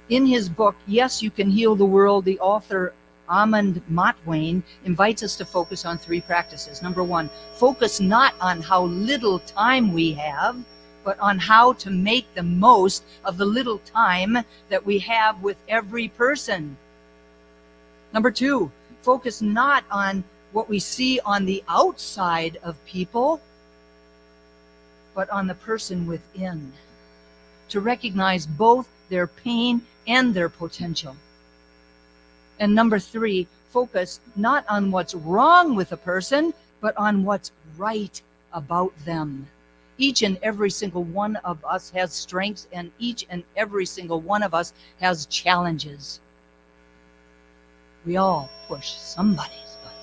In his book, Yes, You Can Heal the World, the author Amand Matwain invites us to focus on 3 practices. Number 1, focus not on how little time we have, but on how to make the most of the little time that we have with every person. Number 2, focus not on what we see on the outside of people, but on the person within. To recognize both their pain and their potential. And number 3, focus not on what's wrong with a person, but on what's right about them. Each and every single one of us has strengths, and each and every single one of us has challenges. We all push somebody's button.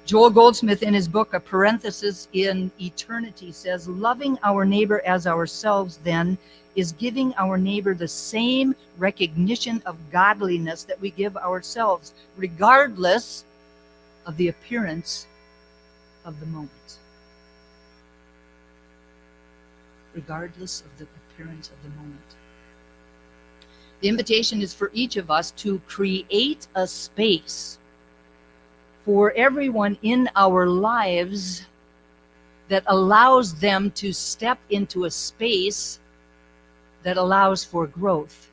Joel Goldsmith, in his book, A Parenthesis in Eternity, says, loving our neighbor as ourselves, then, is giving our neighbor the same recognition of godliness that we give ourselves, regardless of the appearance of the moment. Regardless of the appearance of the moment. The invitation is for each of us to create a space for everyone in our lives that allows them to step into a space that allows for growth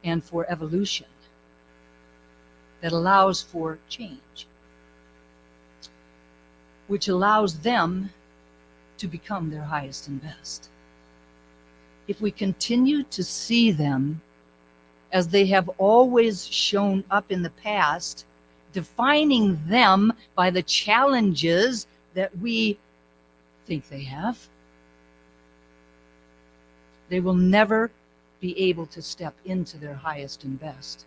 and for evolution, that allows for change, which allows them to become their highest and best. If we continue to see them as they have always shown up in the past, defining them by the challenges that we think they have, they will never be able to step into their highest and best.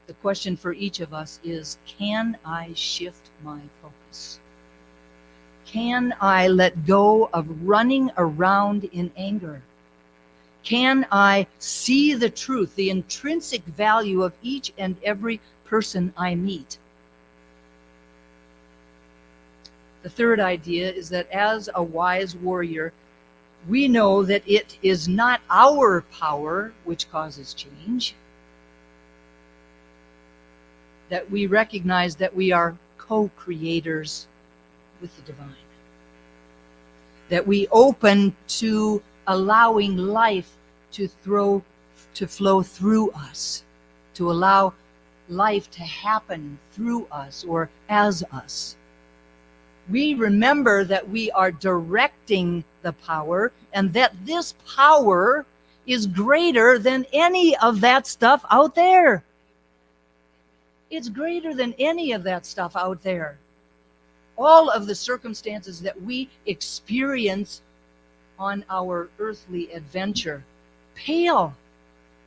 The question for each of us is, can I shift my focus? Can I let go of running around in anger? Can I see the truth, the intrinsic value of each and every person I meet? The third idea is that as a wise warrior, we know that it is not our power which causes change, that we recognize that we are co-creators with the divine, that we open to allowing life to flow through us, to allow life to happen through us or as us. We remember that we are directing the power, and that this power is greater than any of that stuff out there. It's greater than any of that stuff out there. All of the circumstances that we experience on our earthly adventure pale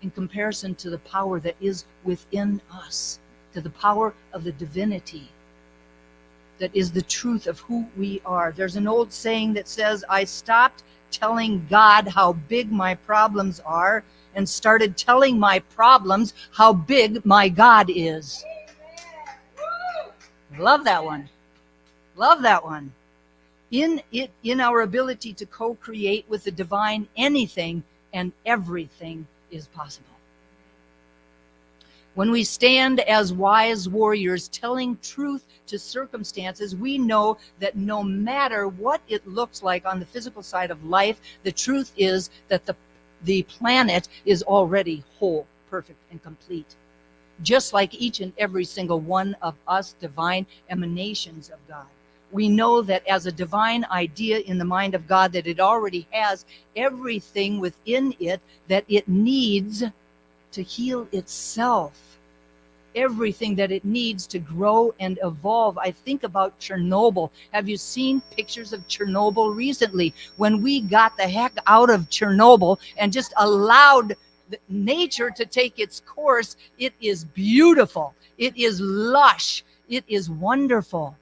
in comparison to the power that is within us, to the power of the divinity that is the truth of who we are. There's an old saying that says, I stopped telling God how big my problems are and started telling my problems how big my God is. Love that one. Love that one. In our ability to co-create with the divine, anything and everything is possible. When we stand as wise warriors telling truth to circumstances, we know that no matter what it looks like on the physical side of life, the truth is that the planet is already whole, perfect, and complete. Just like each and every single one of us divine emanations of God. We know that as a divine idea in the mind of God, that it already has everything within it that it needs to heal itself. Everything that it needs to grow and evolve. I think about Chernobyl. Have you seen pictures of Chernobyl recently? When we got the heck out of Chernobyl and just allowed nature to take its course, it is beautiful. It is lush. It is wonderful.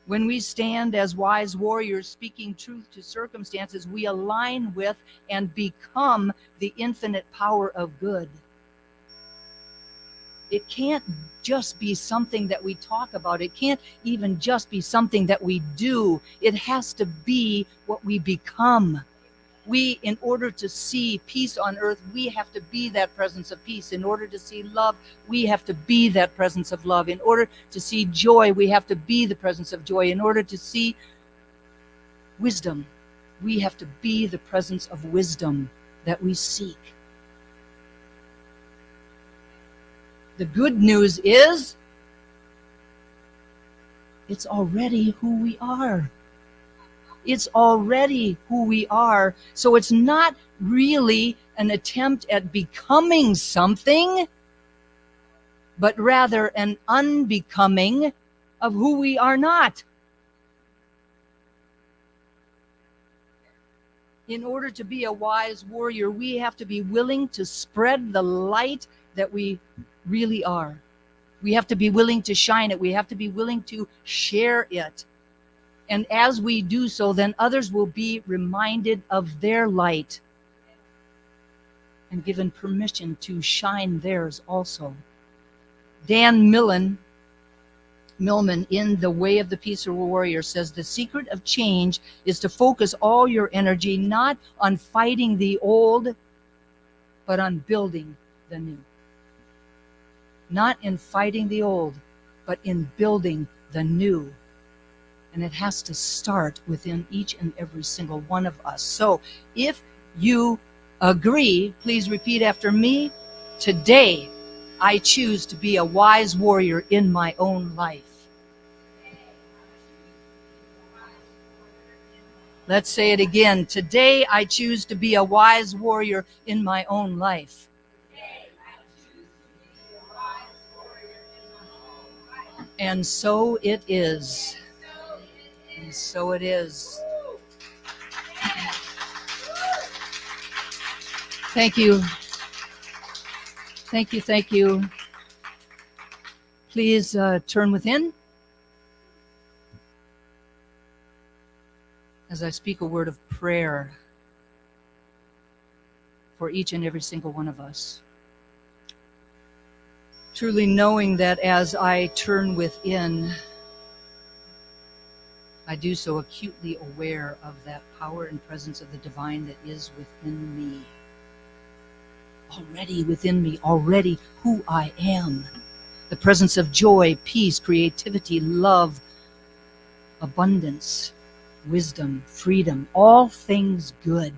When we stand as wise warriors speaking truth to circumstances, we align with and become the infinite power of good. It can't just be something that we talk about. It can't even just be something that we do. It has to be what we become. We, in order to see peace on earth, we have to be that presence of peace. In order to see love, we have to be that presence of love. In order to see joy, we have to be the presence of joy. In order to see wisdom, we have to be the presence of wisdom that we seek. The good news is, it's already who we are. It's already who we are. So it's not really an attempt at becoming something, but rather an unbecoming of who we are not. In order to be a wise warrior, we have to be willing to spread the light that we really are. We have to be willing to shine it. We have to be willing to share it. And as we do so, then others will be reminded of their light and given permission to shine theirs also. Dan Millman, in The Way of the Peaceful Warrior, says the secret of change is to focus all your energy not on fighting the old, but on building the new. Not in fighting the old, but in building the new. And it has to start within each and every single one of us. So if you agree, please repeat after me. Today, I choose to be a wise warrior in my own life. Let's say it again. Today, I choose to be a wise warrior in my own life. And so it is. And so it is. Thank you. Thank you. Thank you. Please turn within as I speak a word of prayer for each and every single one of us. Truly knowing that as I turn within, I do so acutely aware of that power and presence of the divine that is within me. Already within me, already who I am. The presence of joy, peace, creativity, love, abundance, wisdom, freedom, all things good.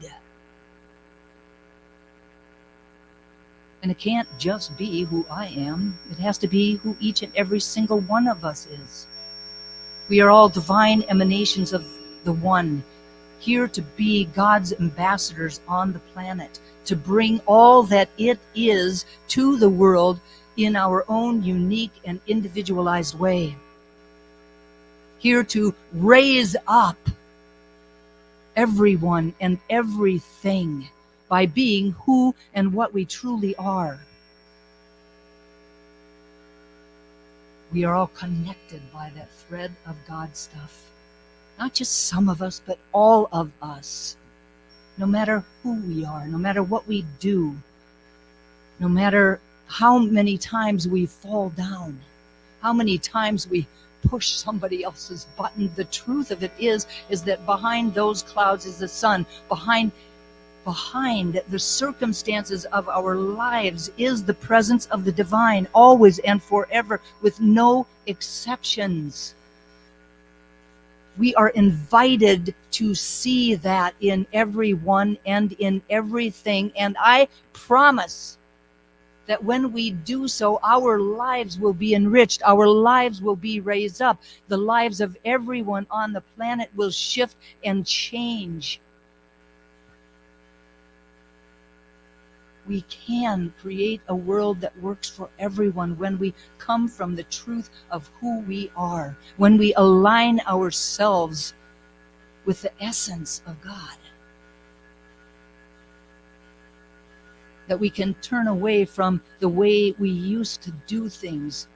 And it can't just be who I am. It has to be who each and every single one of us is. We are all divine emanations of the One, here to be God's ambassadors on the planet, to bring all that it is to the world in our own unique and individualized way. Here to raise up everyone and everything by being who and what we truly are. We are all connected by that thread of God stuff. Not just some of us, but all of us. No matter who we are, no matter what we do, no matter how many times we fall down, how many times we push somebody else's button, the truth of it is that behind those clouds is the sun. Behind the circumstances of our lives is the presence of the divine, always and forever, with no exceptions. We are invited to see that in everyone and in everything, and I promise that when we do so, our lives will be enriched, our lives will be raised up, the lives of everyone on the planet will shift and change. We can create a world that works for everyone when we come from the truth of who we are, when we align ourselves with the essence of God. that we can turn away from the way we used to do things.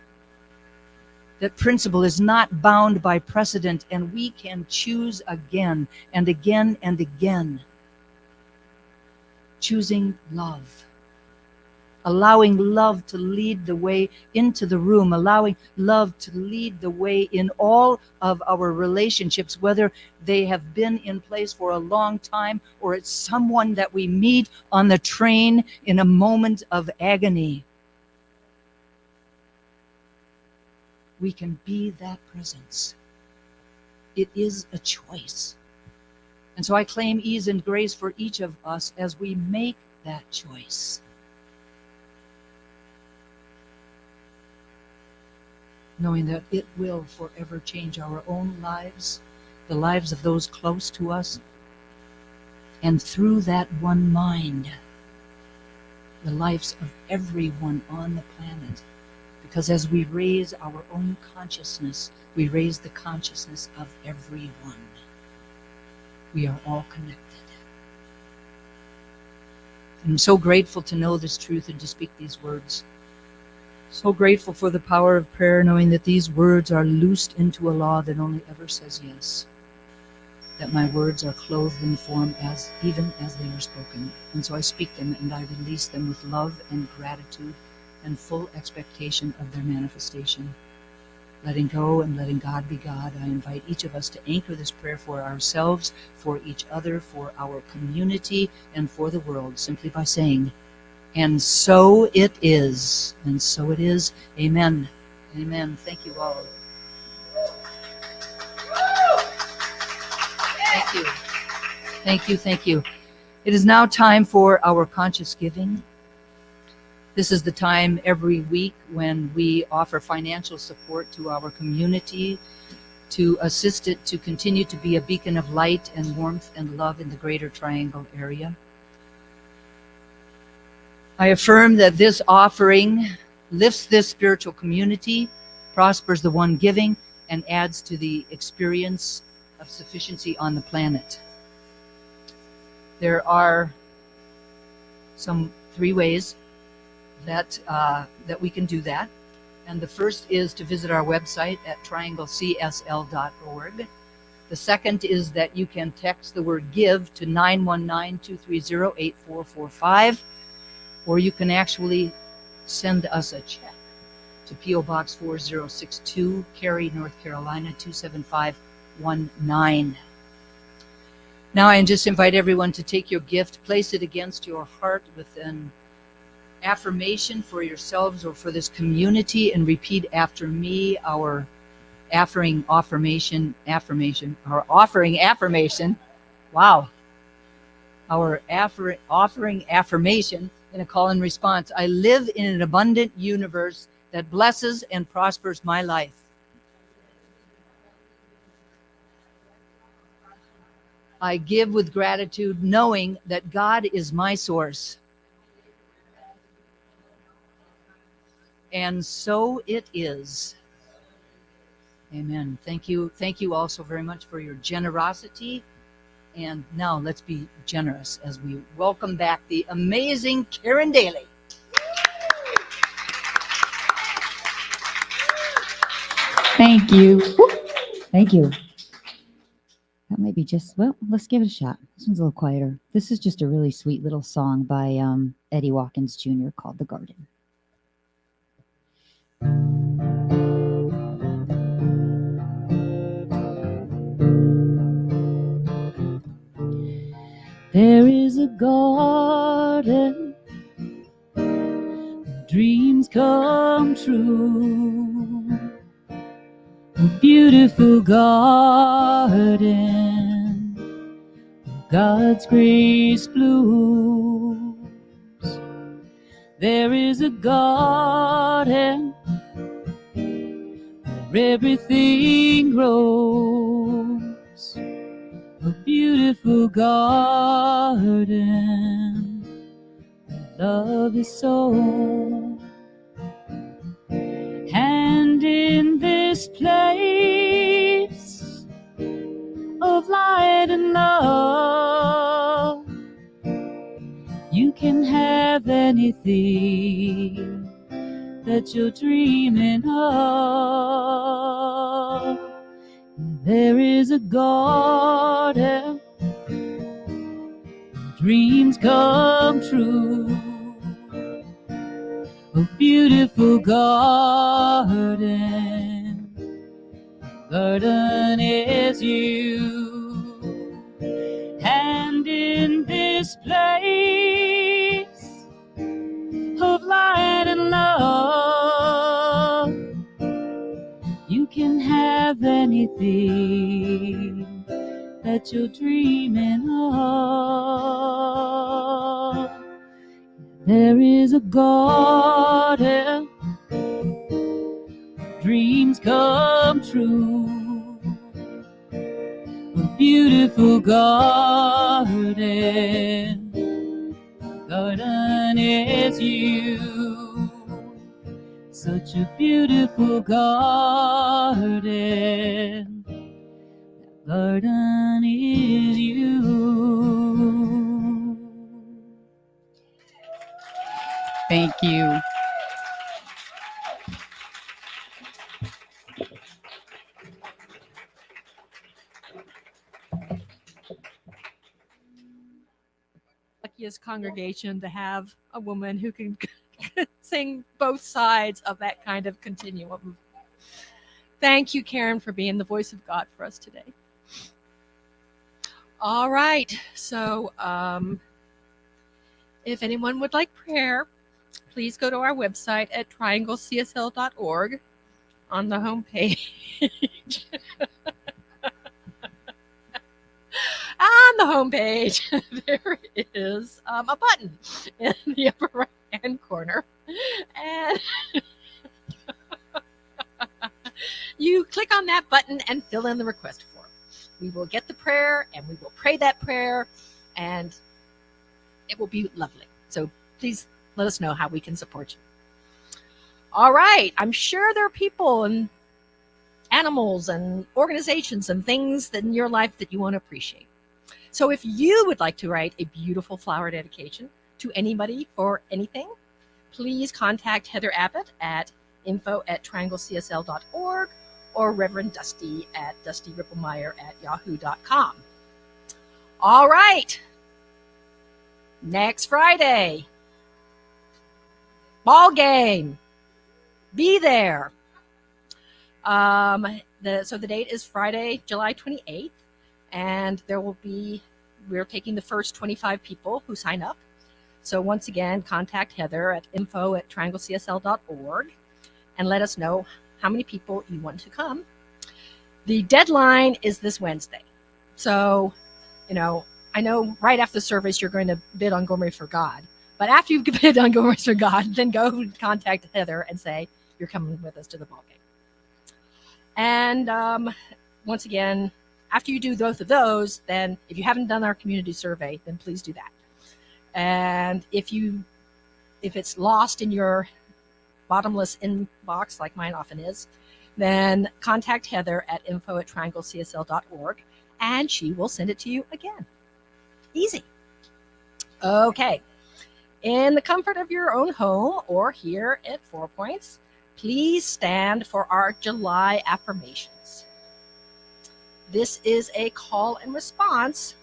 That principle is not bound by precedent, and we can choose again and again and again. Choosing love. Allowing love to lead the way into the room, allowing love to lead the way in all of our relationships, whether they have been in place for a long time or it's someone that we meet on the train in a moment of agony. We can be that presence. It is a choice. And so I claim ease and grace for each of us as we make that choice. Knowing that it will forever change our own lives, the lives of those close to us, and through that one mind, the lives of everyone on the planet. Because as we raise our own consciousness, we raise the consciousness of everyone. We are all connected. And I'm so grateful to know this truth and to speak these words. So grateful for the power of prayer, knowing that these words are loosed into a law that only ever says yes. That my words are clothed in form even as they are spoken. And so I speak them and I release them with love and gratitude and full expectation of their manifestation. Letting go and letting God be God, I invite each of us to anchor this prayer for ourselves, for each other, for our community, and for the world, simply by saying, and so it is. And so it is. Amen. Amen. Thank you all. Thank you. Thank you. Thank you. It is now time for our conscious giving. This is the time every week when we offer financial support to our community to assist it to continue to be a beacon of light and warmth and love in the Greater Triangle area. I affirm that this offering lifts this spiritual community, prospers the one giving, and adds to the experience of sufficiency on the planet. There are some 3 ways that we can do that. And the first is to visit our website at trianglecsl.org. The second is that you can text the word give to 919-230-8445. Or you can actually send us a check to P.O. Box 4062, Cary, North Carolina, 27519. Now I just invite everyone to take your gift, place it against your heart with an affirmation for yourselves or for this community, and repeat after me our offering affirmation. Wow. Our offering affirmation in a call and response. I live in an abundant universe that blesses and prospers my life. I give with gratitude, knowing that God is my source. And so it is. Amen. Thank you. Thank you all so very much for your generosity. And now let's be generous as we welcome back the amazing Karen Daly. Thank you. Thank you. That might be let's give it a shot. This one's a little quieter. This is just a really sweet little song by Eddie Watkins Jr. called The Garden. There is a garden where dreams come true, a beautiful garden where God's grace blooms. There is a garden where everything grows, a beautiful garden where love is sown. And in this place of light and love, you can have anything that you're dreaming of. There is a garden, dreams come true. A beautiful garden, garden is you. And in this place of light and love, you can have anything that you're dreaming of. There is a garden, dreams come true. A beautiful garden, garden is you. Such a beautiful garden, garden is you. Thank you. Luckiest congregation to have a woman who can sing both sides of that kind of continuum. Thank you, Karen, for being the voice of God for us today. All right, so if anyone would like prayer, please go to our website at trianglecsl.org on the homepage. On the homepage, there is a button in the upper right-hand corner. And you click on that button and fill in the request form. We will get the prayer and we will pray that prayer, and it will be lovely. So please let us know how we can support you. All right. I'm sure there are people and animals and organizations and things that in your life that you want to appreciate. So if you would like to write a beautiful flower dedication to anybody for anything, please contact Heather Abbott at info@trianglecsl.org or Reverend Dusty at dustyrippelmeyer@yahoo.com. All right. Next Friday, ball game. Be there. So the date is Friday, July 28th, and we're taking the first 25 people who sign up. So once again, contact Heather at info@trianglecsl.org and let us know how many people you want to come. The deadline is this Wednesday. So, I know right after the service you're going to bid on Gourmet for God. But after you've bid on Gourmet for God, then go contact Heather and say you're coming with us to the ball game. And once again, after you do both of those, then if you haven't done our community survey, then please do that. And if it's lost in your bottomless inbox, like mine often is, then contact Heather at info@trianglecsl.org, and she will send it to you again. Easy. Okay. In the comfort of your own home or here at 4 Points, please stand for our July affirmations. This is a call and response.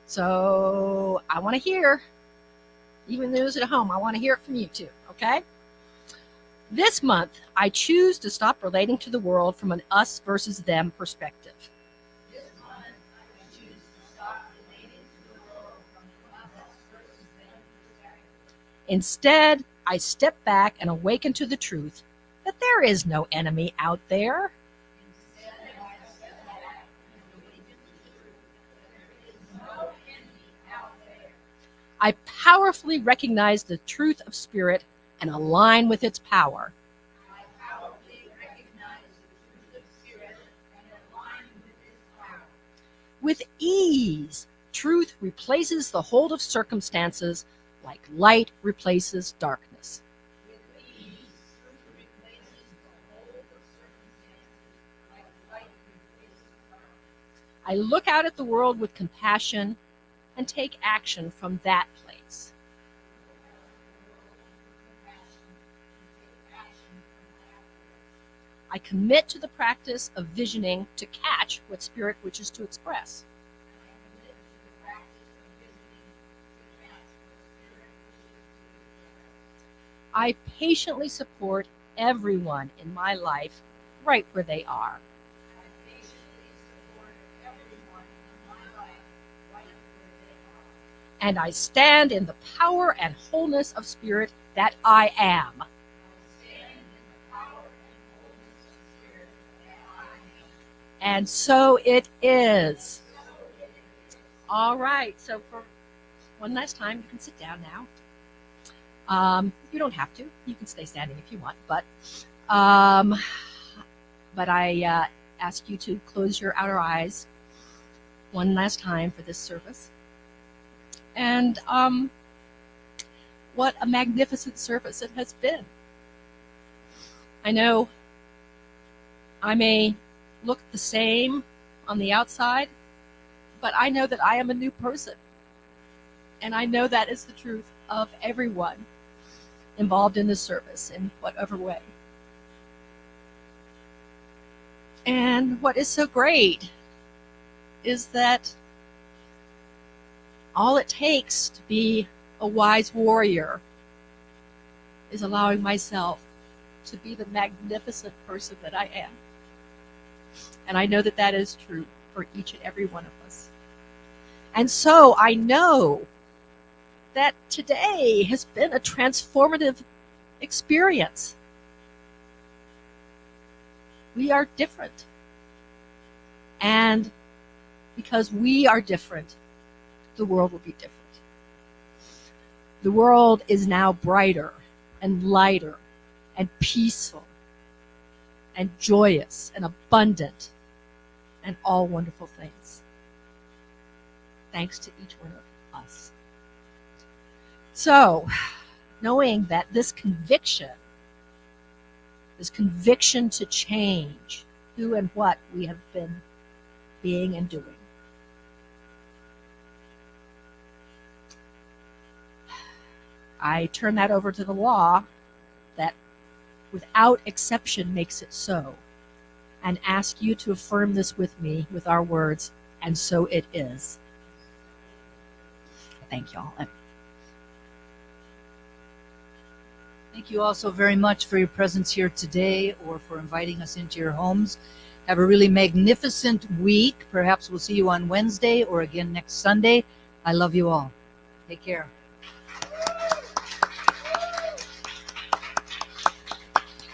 So I want to hear, even those at home, I want to hear it from you too, okay? This month, I choose to stop relating to the world from an us versus them perspective. This month, I choose to stop relating to the world from us versus them perspective. Instead, I step back and awaken to the truth that there is no enemy out there. I powerfully recognize the truth of spirit and align with its power. I powerfully recognize the truth of spirit and align with its power. With ease, truth replaces the hold of circumstances like light replaces darkness. With ease, truth replaces the hold of circumstances like light replaces darkness. I look out at the world with compassion and take action from that place. I commit to the practice of visioning to catch what Spirit wishes to express. I patiently support everyone in my life right where they are. And I stand in the power and wholeness of Spirit that I am. And so it is. All right, so for one last time, you can sit down now. You don't have to. You can stay standing if you want, but I ask you to close your outer eyes one last time for this service. And what a magnificent service it has been. I know I may look the same on the outside, but I know that I am a new person. And I know that is the truth of everyone involved in this service in whatever way. And what is so great is that all it takes to be a wise warrior is allowing myself to be the magnificent person that I am. And I know that that is true for each and every one of us. And so I know that today has been a transformative experience. We are different. And because we are different, the world will be different. The world is now brighter and lighter and peaceful and joyous and abundant and all wonderful things. Thanks to each one of us. So, knowing that this conviction to change who and what we have been being and doing, I turn that over to the law that without exception makes it so, and ask you to affirm this with me with our words, and so it is. Thank you all. Thank you all so very much for your presence here today or for inviting us into your homes. Have a really magnificent week. Perhaps we'll see you on Wednesday or again next Sunday. I love you all. Take care.